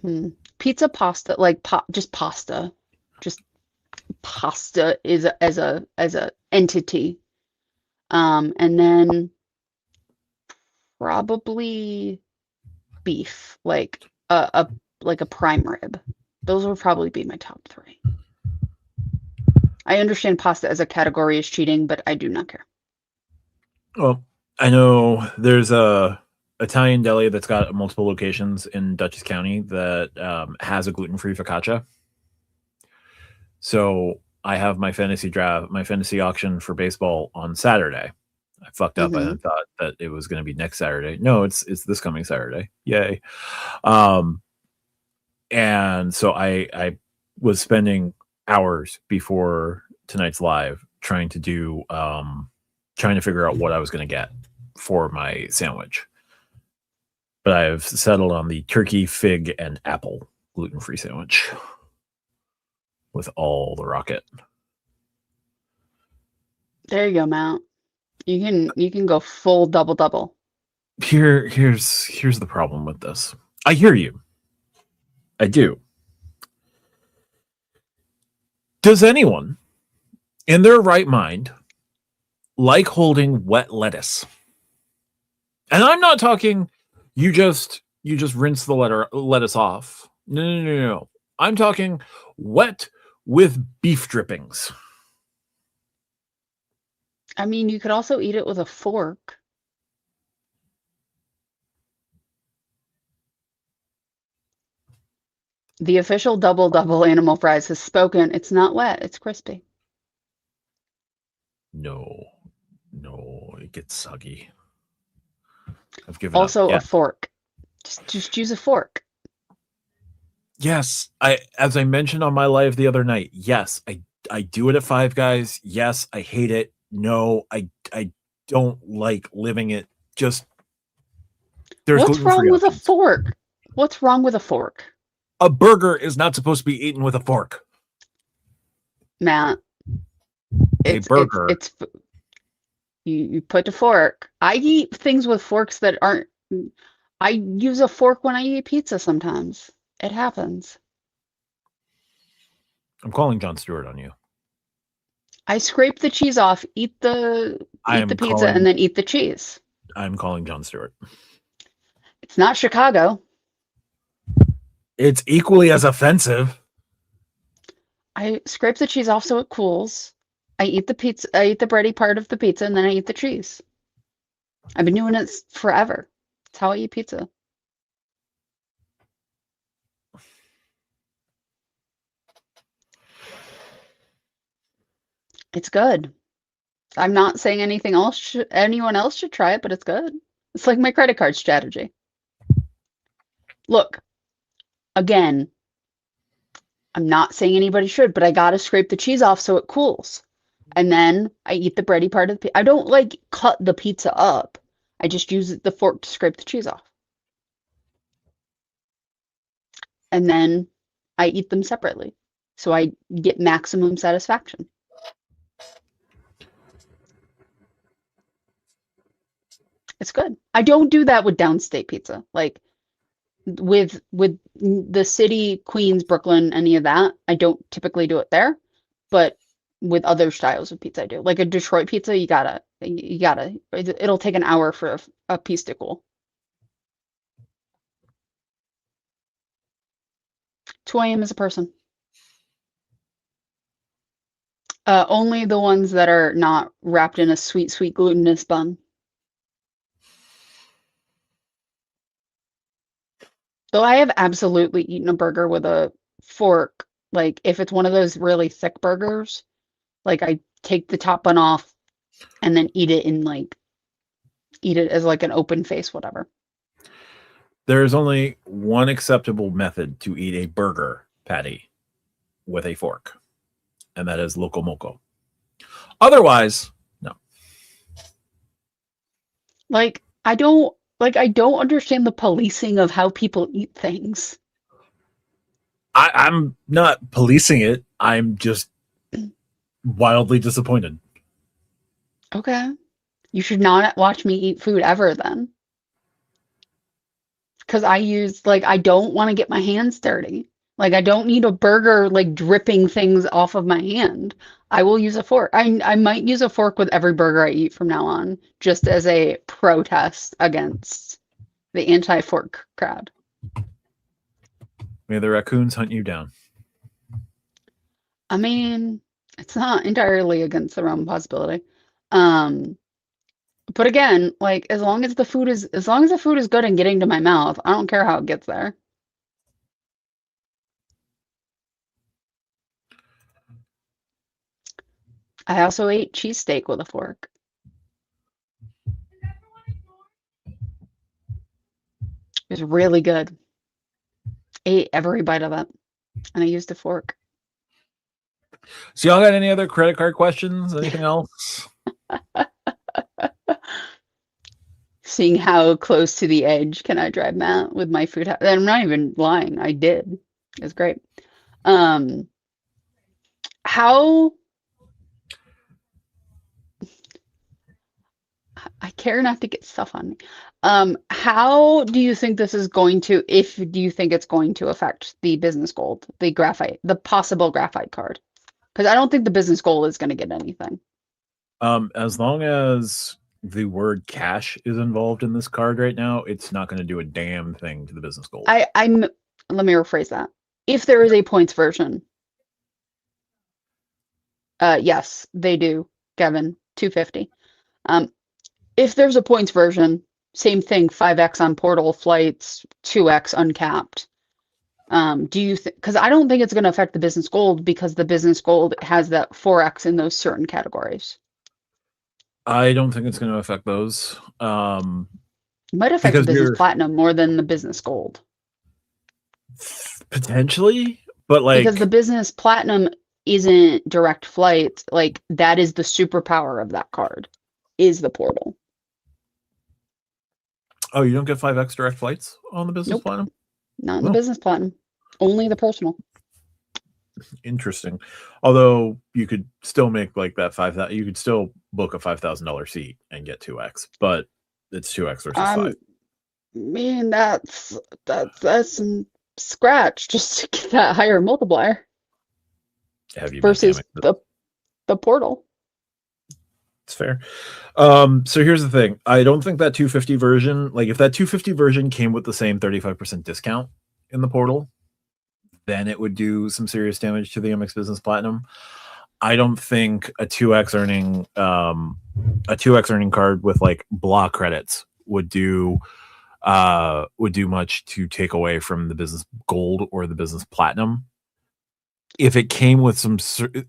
hmm, pizza, pasta, just pasta. Just pasta is as a entity. And then probably beef, like a prime rib. Those would probably be my top three. I understand pasta as a category is cheating, but I do not care. well, I know there's a Italian deli that's got multiple locations in Dutchess County that has a gluten free focaccia. So I have my fantasy auction for baseball on Saturday. I fucked up. I Hmm. thought that it was going to be next Saturday. No, it's this coming Saturday. Yay! Um, and so I was spending hours before tonight's live trying to figure out what I was going to get for my sandwich. But I've settled on the turkey, fig, and apple gluten free sandwich with all the rocket. There you go, Mount. You can go full double double. Here's the problem with this. I hear you. I do. Does anyone in their right mind like holding wet lettuce? And I'm not talking you just rinse the lettuce off. No. I'm talking wet with beef drippings. I mean, you could also eat it with a fork. The official double double animal fries has spoken. It's not wet, it's crispy. No. No, it gets soggy. I've given up. Also a Yeah. fork. Just use a fork. Yes, I as I mentioned on my live the other night. Yes, I do it at Five Guys. Yes, I hate it. No, I don't like living it. Just there's What's gluten wrong free with a options. fork? What's wrong with a fork? A burger is not supposed to be eaten with a fork. Matt, A it's it's burger. it's you put a fork. I eat things with forks that aren't I use a fork when I eat pizza sometimes. It happens. I'm calling John Stewart on you. I scrape the cheese off, I eat the am pizza, and calling. then eat the cheese. I'm calling John Stewart. It's not Chicago. It's equally as offensive. I scrape the cheese off so it cools. I eat the bready part of the pizza, and then I eat the cheese. I've been doing it forever. It's how I eat pizza. It's good. I'm not saying anything else anyone else should try it, but it's good. It's like my credit card strategy. Look, again, I'm not saying anybody should, but I gotta scrape the cheese off so it cools. And then I eat the bready part of the pizza. I don't like cut the pizza up. I just use the fork to scrape the cheese off. And then I eat them separately. So I get maximum satisfaction. It's good. I don't do that with downstate pizza. Like with the city, Queens, Brooklyn, any of that, I don't typically do it there. But with other styles of pizza, I do. Like a Detroit pizza, it'll take an hour for a piece to cool. 2 a.m. as a person. Only the ones that are not wrapped in a sweet, sweet glutinous bun. Though I have absolutely eaten a burger with a fork. Like if it's one of those really thick burgers, like I take the top bun off and then eat it as like an open face, whatever. There is only one acceptable method to eat a burger patty with a fork, and that is loco moco. Otherwise, no. I don't understand the policing of how people eat things. I'm not policing it. I'm just wildly disappointed. Okay. You should not watch me eat food ever then. Because I don't want to get my hands dirty. Like, I don't need a burger, like, dripping things off of my hand. I will use a fork. I might use a fork with every burger I eat from now on, just as a protest against the anti-fork crowd. May the raccoons hunt you down. I mean, it's not entirely against the realm of possibility. Um, but again, like, as long as the food is good and getting to my mouth, I don't care how it gets there. I also ate cheesesteak with a fork. It was really good. Ate every bite of it, and I used a fork. So y'all got any other credit card questions? Anything else? Seeing how close to the edge can I drive Matt with my food. I'm not even lying. I did. It was great. How I care not to get stuff on me. How do you think this is going to, if do you think it's going to affect the business gold, the graphite, the possible graphite card? Because I don't think the business gold is going to get anything. As long as the word cash is involved in this card right now, it's not going to do a damn thing to the business gold. Let me rephrase that. If there is a points version, yes, they do, Kevin, 250. If there's a points version, same thing, 5x on portal flights, 2x uncapped. Do you think, because I don't think it's going to affect the business gold because the business gold has that 4x in those certain categories. I don't think it's going to affect those. It might affect the business platinum more than the business gold. Potentially, but like because the business platinum isn't direct flight, like that is the superpower of that card, is the portal. Oh, you don't get 5x direct flights on the business platinum? Not in the business platinum. Only the personal. Interesting. Although you could still make like that 5,000. You could still book a $5,000 seat and get 2x, but it's 2x versus 5. I mean, that's some scratch just to get that higher multiplier. Have you versus the portal? It's fair. So here's the thing. I don't think that 250 version, like if that 250 version came with the same 35% discount in the portal, then it would do some serious damage to the Amex Business Platinum. I don't think a 2x earning card with like block credits would do much to take away from the business gold or the business platinum. If it came with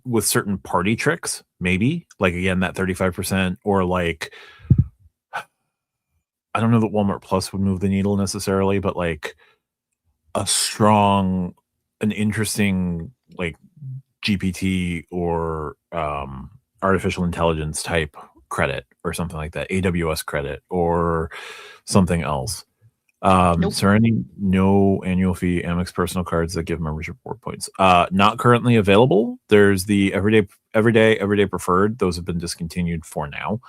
with certain party tricks, maybe like again that 35%, or like I don't know that Walmart Plus would move the needle necessarily, but like an interesting like GPT or artificial intelligence type credit or something like that, AWS credit or something else. Nope. So any no annual fee Amex personal cards that give membership reward points. Not currently available. There's the everyday preferred. Those have been discontinued for now.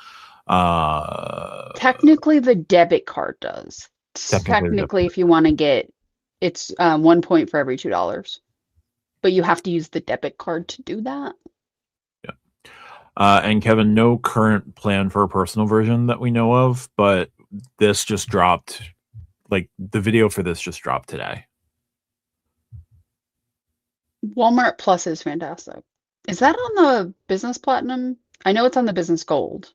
Technically, the debit card does. Technically, Technically, if you want to get, it's 1 point for every $2, but you have to use the debit card to do that. yeah. And Kevin, no current plan for a personal version that we know of, but this just dropped. Like the video for this just dropped today. Walmart Plus is fantastic. Is that on the Business Platinum? I know it's on the Business Gold.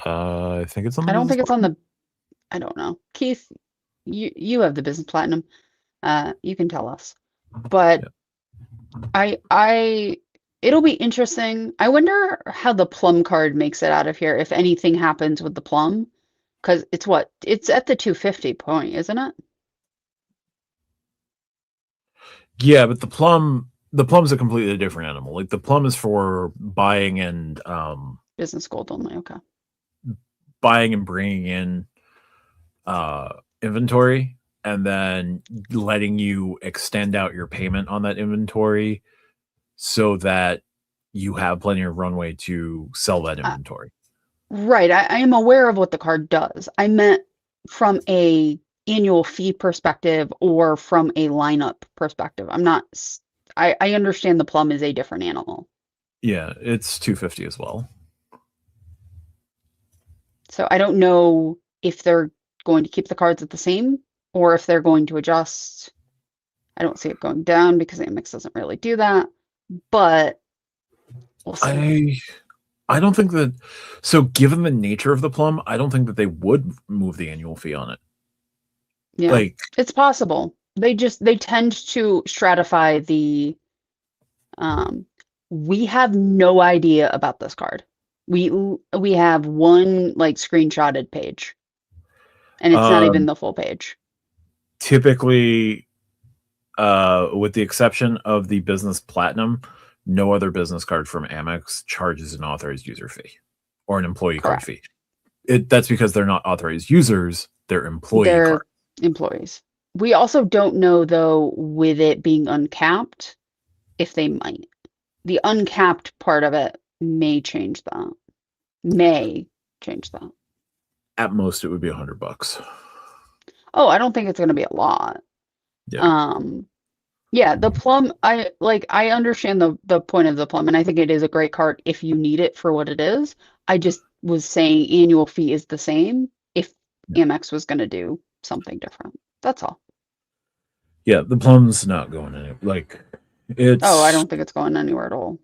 I think it's on the I don't business think it's on plan. the, I don't know. Keith, you have the Business Platinum. You can tell us. But Yeah. I it'll be interesting. I wonder how the Plum card makes it out of here if anything happens with the Plum, because it's what? It's at the 250 point, isn't it? Yeah, but the plum's a completely different animal. Like the plum is for Business Gold only. Okay. buying and bringing in inventory and then letting you extend out your payment on that inventory so that you have plenty of runway to sell that Uh, inventory. right. I am aware of what the card does. I meant from a annual fee perspective or from a lineup perspective. I'm not. I understand the Plum is a different animal. Yeah, it's 250 as well. So I don't know if they're going to keep the cards at the same or if they're going to adjust. I don't see it going down because Amex doesn't really do that, but we'll see. I don't think that. So, given the nature of the plum, I don't think that they would move the annual fee on it. Yeah, Like, it's possible. They tend to stratify the um we have no idea about this card. We have one like screenshotted page and it's not even um, the full page. typically, with the exception of the business platinum, no other business card from Amex charges an authorized user fee or an employee card Correct. fee. That's because they're not authorized users; they're employee They're cards. employees. We also don't know though with it being uncapped if they might. The uncapped part of it may change that. May change that. At most, it would be $100. Oh, I don't think it's going to be a lot. Yeah. Um, yeah, the Plum, I understand the point of the Plum, and I think it is a great card if you need it for what it is. I just was saying annual fee is the same if Amex was going to do something different. That's all. Yeah, the plum's not going anywhere. Like, Oh, I it's don't think it's going anywhere at all.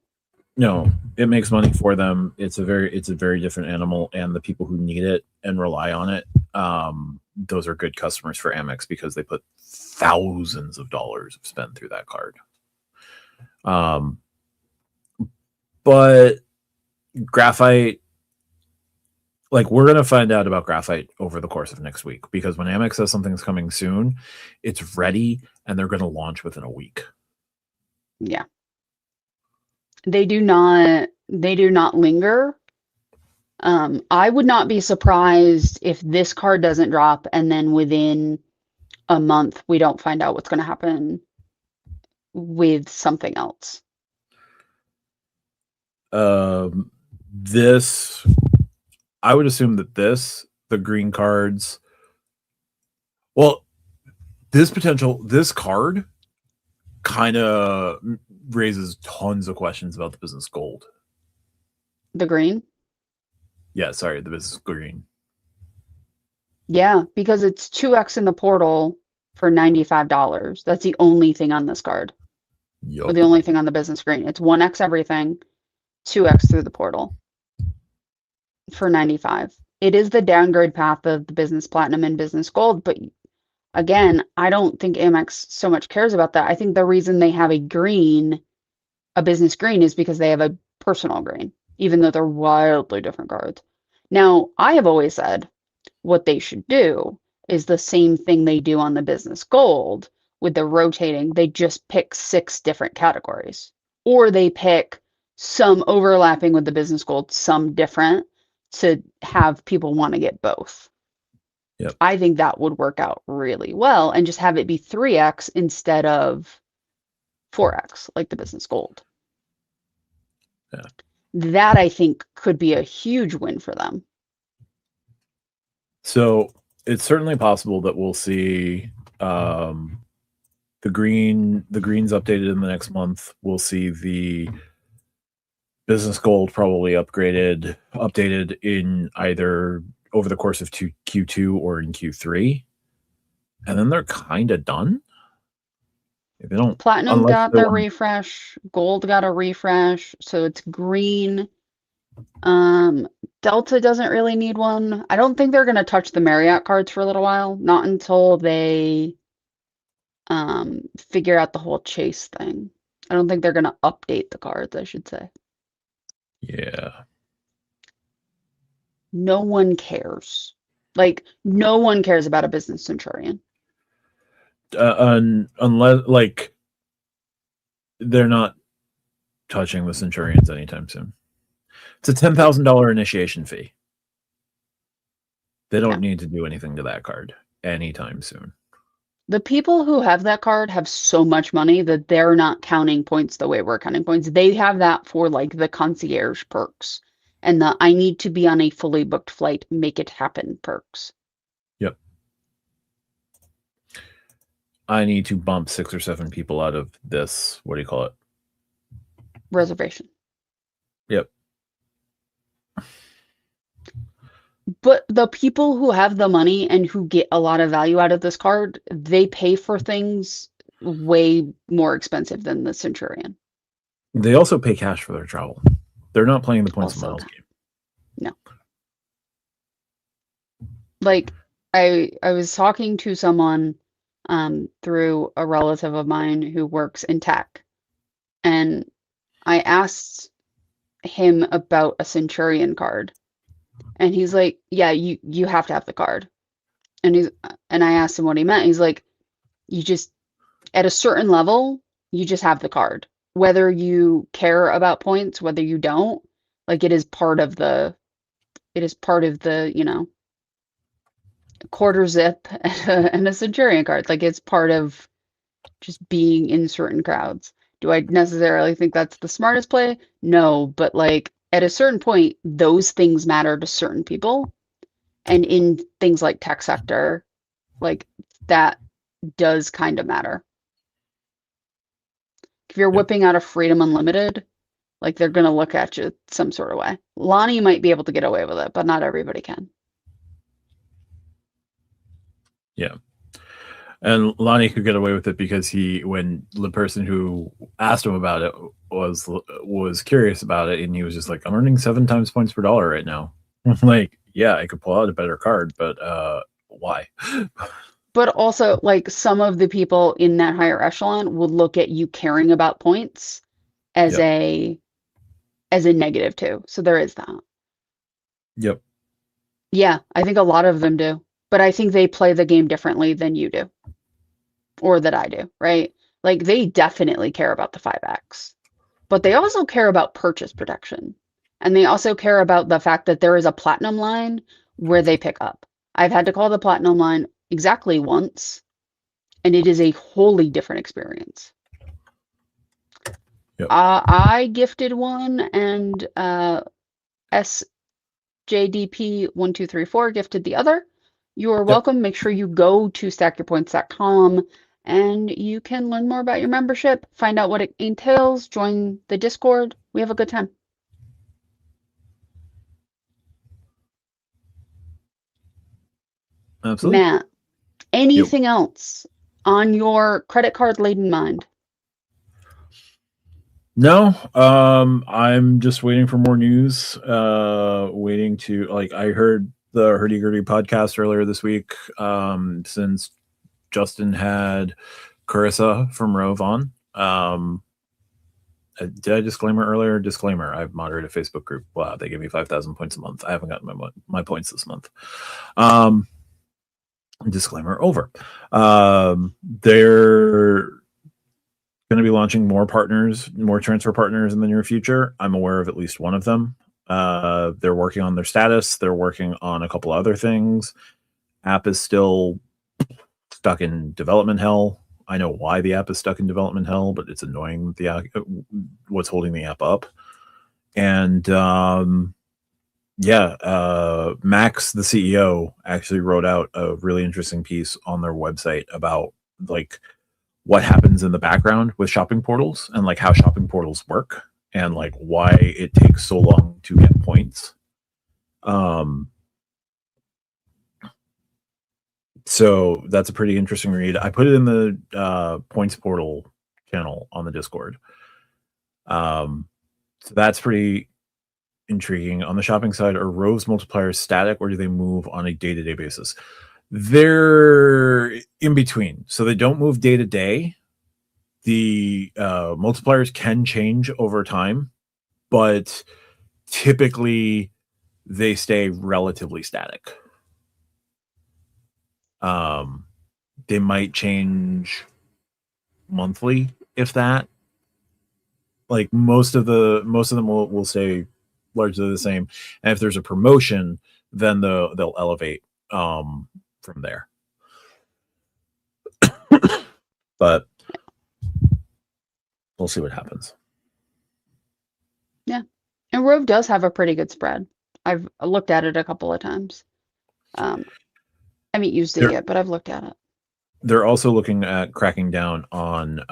no, it makes money for them. It's a very different animal, and the people who need it and rely on it, those are good customers for Amex because they put thousands of dollars of spend through that card. Um, but graphite, like we're gonna find out about graphite over the course of next week because when Amex says something's coming soon, it's ready and they're gonna launch within a week. Yeah. They do not linger. I would not be surprised if this card doesn't drop and then within a month we don't find out what's going to happen with something else. This I would assume that the green cards, well, this card kind of raises tons of questions about the business gold. The green? Yeah, sorry, the business green. Yeah, because it's 2x in the portal for $95. That's the only thing on this card. Or Yup. the only thing on the business green. It's 1x everything, 2x through the portal for 95. It is the downgrade path of the business platinum and business gold, but again, I don't think Amex so much cares about that. I think the reason they have a business green, is because they have a personal green, even though they're wildly different cards. Now, I have always said what they should do is the same thing they do on the business gold, with the rotating, they just pick 6 different categories. Or they pick some overlapping with the business gold, some different to have people want to get both. Yep. I think that would work out really well and just have it be 3x instead of 4x like the business gold. Yeah. That I think could be a huge win for them. So it's certainly possible that we'll see the greens updated in the next month. We'll see the business gold probably updated in either over the course of Q2 or in Q3, and then they're kind of done. If they don't, Platinum got their refresh, gold got a refresh, so it's green. Delta doesn't really need one. I don't think they're going to touch the Marriott cards for a little while, not until they figure out the whole chase thing. I don't think they're going to update the cards, I should say. Yeah. No one cares. Like, no one cares about a business centurion. Unless, like, they're not touching the centurions anytime soon. It's a $10,000 initiation fee. They don't need to do anything to that card anytime soon. The people who have that card have so much money that they're not counting points the way we're counting points. They have that for like the concierge perks and the I need to be on a fully booked flight, make it happen perks. Yep. I need to bump 6 or 7 people out of this, what do you call it? Reservation. Yep. But the people who have the money and who get a lot of value out of this card, they pay for things way more expensive than the Centurion. They also pay cash for their travel. They're not playing the points miles game. No. Like, I was talking to someone through a relative of mine who works in tech, and I asked him about a Centurion card. And he's like, yeah, you have to have the card. And I asked him what he meant. He's like, you just, at a certain level, you just have the card. Whether you care about points, whether you don't, like it is part of the, you know, quarter zip and a Centurion card. Like it's part of just being in certain crowds. Do I necessarily think that's the smartest play? No, but like at a certain point, those things matter to certain people. And in things like tech sector, like that does kind of matter. If you're whipping out a Freedom Unlimited, like they're going to look at you some sort of way. Lonnie might be able to get away with it, but not everybody can. Yeah. And Lonnie could get away with it because when the person who asked him about it was curious about it, and he was just like, I'm earning 7 times points per dollar right now. Like, yeah, I could pull out a better card, but why? But also, like some of the people in that higher echelon would look at you caring about points as a negative too. So there is that. Yep. Yeah, I think a lot of them do. But I think they play the game differently than you do. Or that I do, right? Like they definitely care about the 5x. But they also care about purchase protection. And they also care about the fact that there is a platinum line where they pick up. I've had to call the platinum line exactly once, and it is a wholly different experience. Yep. I gifted one, and SJDP1234 gifted the other. You are welcome. Yep. Make sure you go to stackyourpoints.com and you can learn more about your membership, find out what it entails, join the Discord. We have a good time. Absolutely. Matt, anything else on your credit card laden mind? No, I'm just waiting for more news. Waiting to, like, I heard the Hurdy Gurdy podcast earlier this week. Since Justin had Carissa from Rove on. Did I disclaimer earlier? Disclaimer, I've moderated a Facebook group. Wow, they give me 5,000 points a month. I haven't gotten my points this month. Disclaimer over. They're going to be launching more transfer partners in the near future. I'm aware of at least one of them. They're working on their status. They're working on a couple other things. App is still stuck in development hell. I know why the app is stuck in development hell, but it's annoying what's holding the app up. And Max, the CEO, actually wrote out a really interesting piece on their website about like what happens in the background with shopping portals and like how shopping portals work and like why it takes so long to get points. So that's a pretty interesting read. I put it in the points portal channel on the Discord. So that's pretty intriguing. On the shopping side, are Rove's multipliers static or do they move on a day-to-day basis? They're in between. So they don't move day to day. The multipliers can change over time, but typically they stay relatively static. They might change monthly, if that. Like most of them will stay largely the same. And if there's a promotion, then they'll elevate from there. But we'll see what happens. Yeah. And Rove does have a pretty good spread. I've looked at it a couple of times. I haven't used it yet, but I've looked at it. They're also looking at cracking down on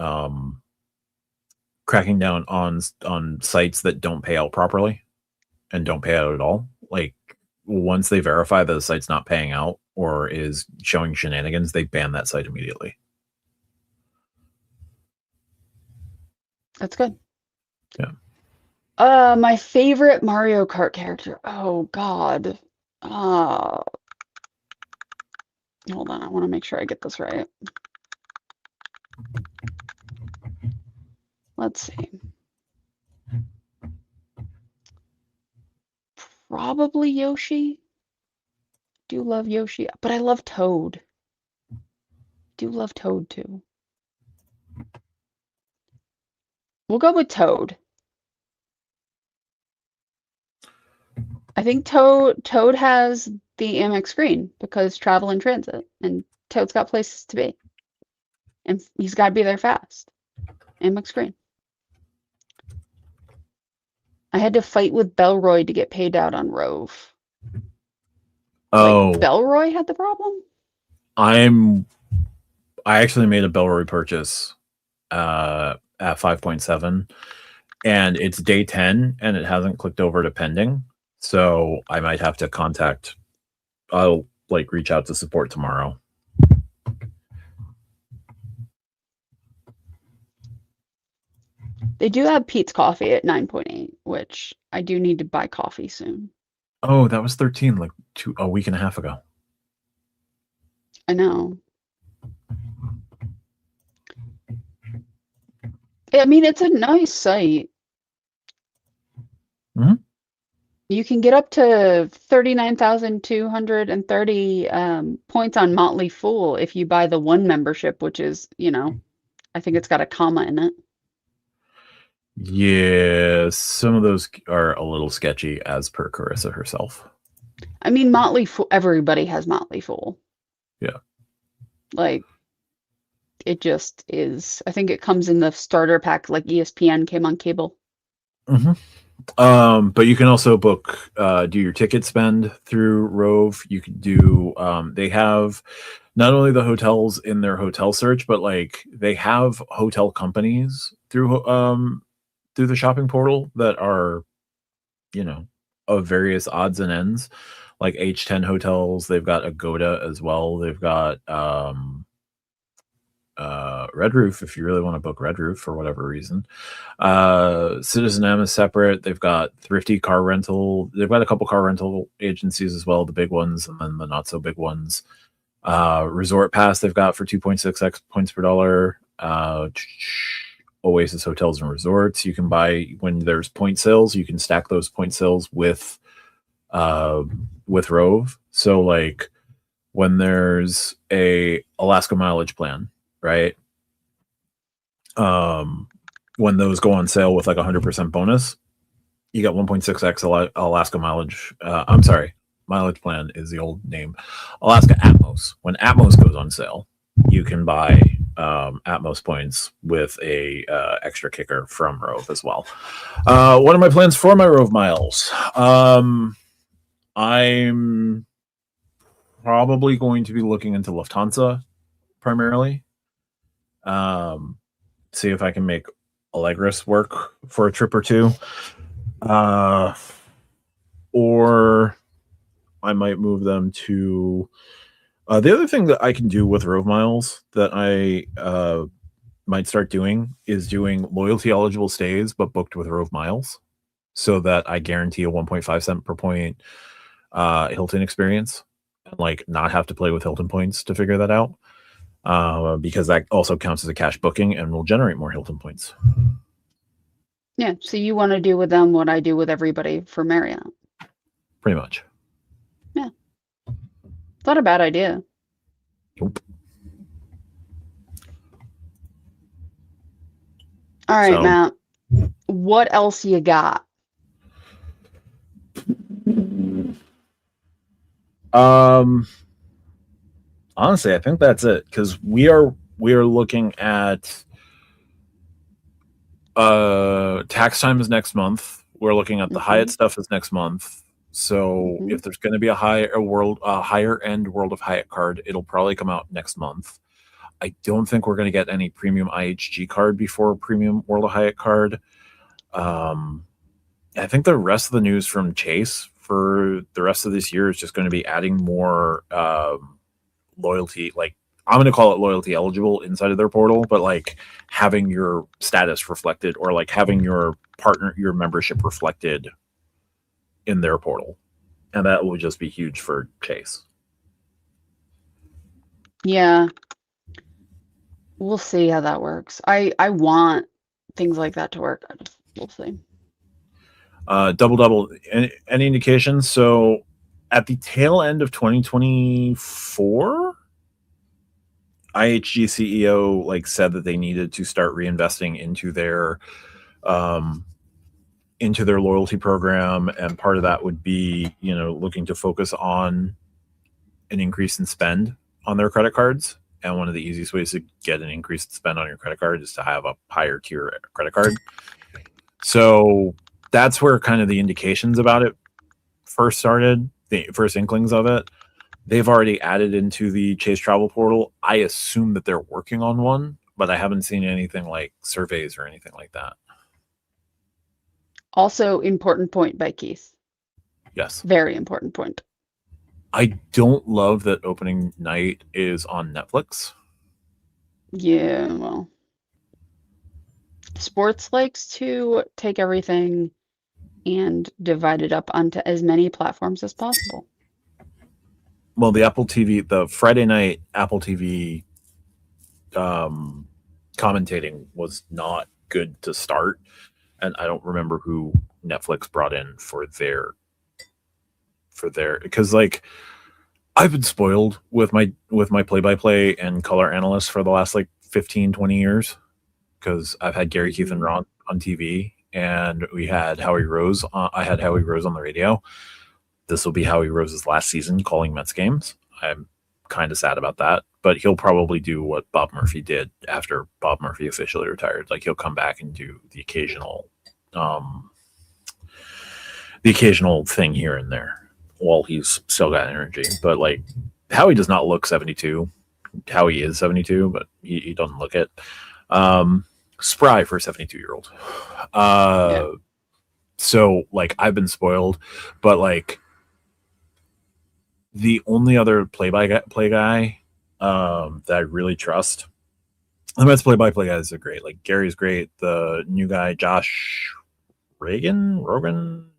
sites that don't pay out properly and don't pay out at all. Like once they verify that the site's not paying out or is showing shenanigans, they ban that site immediately. That's good. Yeah. My favorite Mario Kart character. Oh God. Hold on, I want to make sure I get this right. Let's see. Probably Yoshi. Do love Yoshi, but I love Toad. Do love Toad too. We'll go with Toad. I think Toad has the Amex screen because travel and transit, and Toad's got places to be. And he's got to be there fast. Amex screen. I had to fight with Belroy to get paid out on Rove. Oh. Like, Belroy had the problem? I actually made a Belroy purchase at 5.7, and it's day 10, and it hasn't clicked over to pending. So I might have to I'll reach out to support tomorrow. They do have Pete's Coffee at 9.8, which I do need to buy coffee soon. Oh, that was 13, a week and a half ago. I know. I mean, it's a nice site. Mm-hmm. You can get up to 39,230 points on Motley Fool if you buy the one membership, which is, I think it's got a comma in it. Yeah, some of those are a little sketchy, as per Carissa herself. I mean, Motley Fool, everybody has Motley Fool. Yeah. It just is. I think it comes in the starter pack, like ESPN came on cable. Mm-hmm. But you can also do your ticket spend through Rove. You can do, they have not only the hotels in their hotel search, but they have hotel companies through the shopping portal that are, of various odds and ends, like H10 hotels. They've got Agoda as well. They've got Red Roof, if you really want to book Red Roof for whatever reason. Citizen M is separate. They've got Thrifty car rental. They've got a couple car rental agencies as well, the big ones and then the not so big ones. Resort Pass they've got for 2.6x points per dollar. Oasis Hotels and Resorts, you can buy when there's point sales. You can stack those point sales with Rove. So when there's a Alaska mileage plan, right? When those go on sale with like 100% bonus, you got 1.6x Alaska mileage. I'm sorry, mileage plan is the old name. Alaska Atmos. When Atmos goes on sale, you can buy Atmos points with a extra kicker from Rove as well. What are my plans for my Rove miles? I'm probably going to be looking into Lufthansa primarily. See if I can make Allegris work for a trip or two. Or I might move them to the other thing that I can do with Rove miles that I might start doing is doing loyalty eligible stays but booked with Rove miles, so that I guarantee a 1.5 cent per point Hilton experience and like not have to play with Hilton points to figure that out, because that also counts as a cash booking and will generate more Hilton points. Yeah, so you want to do with them what I do with everybody for Marriott. Pretty much. Yeah. It's not a bad idea. Nope. All right, Matt. What else you got? Honestly, I think that's it, because we are looking at tax time is next month. We're looking at the Hyatt stuff is next month. So if there's going to be a higher end World of Hyatt card, it'll probably come out next month. I don't think we're going to get any premium IHG card before premium World of Hyatt card. I think the rest of the news from Chase for the rest of this year is just going to be adding more loyalty. Like, I'm going to call it loyalty eligible inside of their portal, but like having your status reflected, or like having your membership reflected in their portal. And that will just be huge for Chase. Yeah. We'll see how that works. I want things like that to work. We'll see. Double. Any indications? So at the tail end of 2024, IHG CEO like said that they needed to start reinvesting into their loyalty program, and part of that would be, looking to focus on an increase in spend on their credit cards. And one of the easiest ways to get an increased spend on your credit card is to have a higher tier credit card. So that's where kind of the indications about it first started, the first inklings of it. They've already added into the Chase travel portal. I assume that they're working on one, but I haven't seen anything like surveys or anything like that. Also, important point by Keith. Yes. Very important point. I don't love that opening night is on Netflix. Yeah, well, sports likes to take everything and divide it up onto as many platforms as possible. Well, the Friday night Apple TV commentating was not good to start, and I don't remember who Netflix brought in for their because like I've been spoiled with my play-by-play and color analysts for the last like 15-20 years, because I've had Gary, Keith, and Ron on TV, and we had Howie Rose. I had Howie Rose on the radio. This will be Howie Rose's last season calling Mets games. I'm kind of sad about that, but he'll probably do what Bob Murphy did after Bob Murphy officially retired. Like, he'll come back and do the occasional thing here and there while he's still got energy. But like, Howie does not look 72. Howie is 72, but he doesn't look it. Spry for a 72-year-old. Yeah. So like, I've been spoiled, but like, the only other play-by-play guy that I really trust, the Mets play-by-play guys are great. Like, Gary's great. The new guy, Josh Rogan.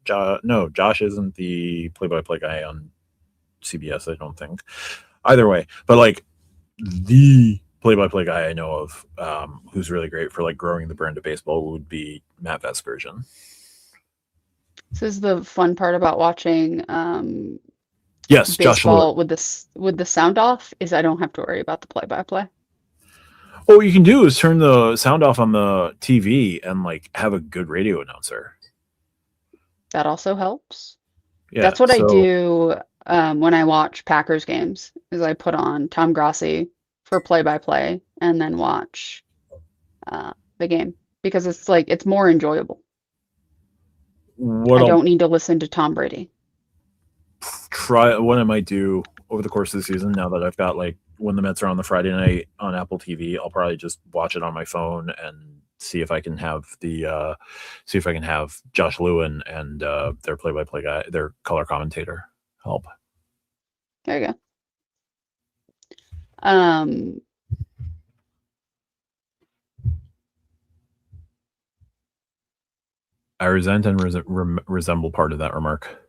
Josh isn't the play-by-play guy on CBS, I don't think. Either way, but like, the play-by-play guy I know of who's really great for like growing the brand of baseball would be Matt Vespersen. This is the fun part about watching Yes, Josh Lewin. baseball with the sound off is I don't have to worry about the play-by-play. What you can do is turn the sound off on the TV and like have a good radio announcer. That also helps. Yeah. That's what I So do when I watch Packers games, is I put on Tom Grossi for play-by-play and then watch the game because it's like it's more enjoyable. what I I'll don't need to listen to Tom Brady. try, what I might do over the course of the season, now that I've got like when the Mets are on the Friday night on Apple TV, I'll probably just watch it on my phone and see if I can have Josh Lewin and their play-by-play guy, their color commentator help. There you go. Um, I resent and resemble part of that remark.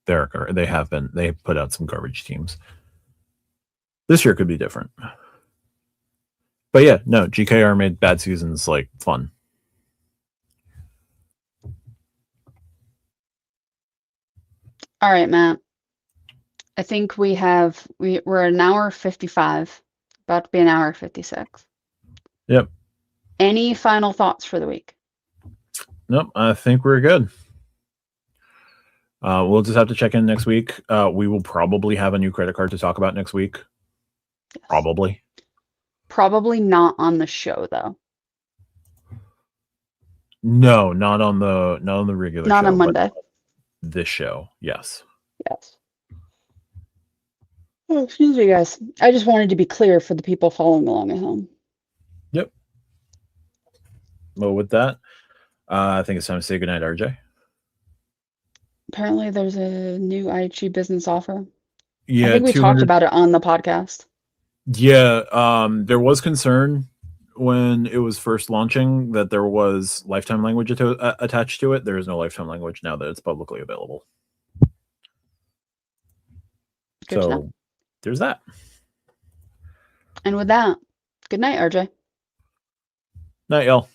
They put out some garbage teams. This year could be different. But yeah, no, GKR made bad seasons like fun. all right, Matt. I think we're an hour 55, about to be an hour 56. Yep. Any final thoughts for the week? Nope, I think we're good. We'll just have to check in next week. We will probably have a new credit card to talk about next week. Yes. Probably. Probably not on the show though. No, not on the regular Not show. on Monday. This show, yes. Yes. Oh, excuse me, guys. I just wanted to be clear for the people following along at home. Yep. Well, with that, I think it's time to say goodnight, RJ. Apparently, there's a new IHG business offer. Yeah, I think we talked about it on the podcast. Yeah, there was concern when it was first launching that there was lifetime language attached to it. There is no lifetime language now that it's publicly available. Good to So know. there's that. And with that, good night, RJ. Night, y'all.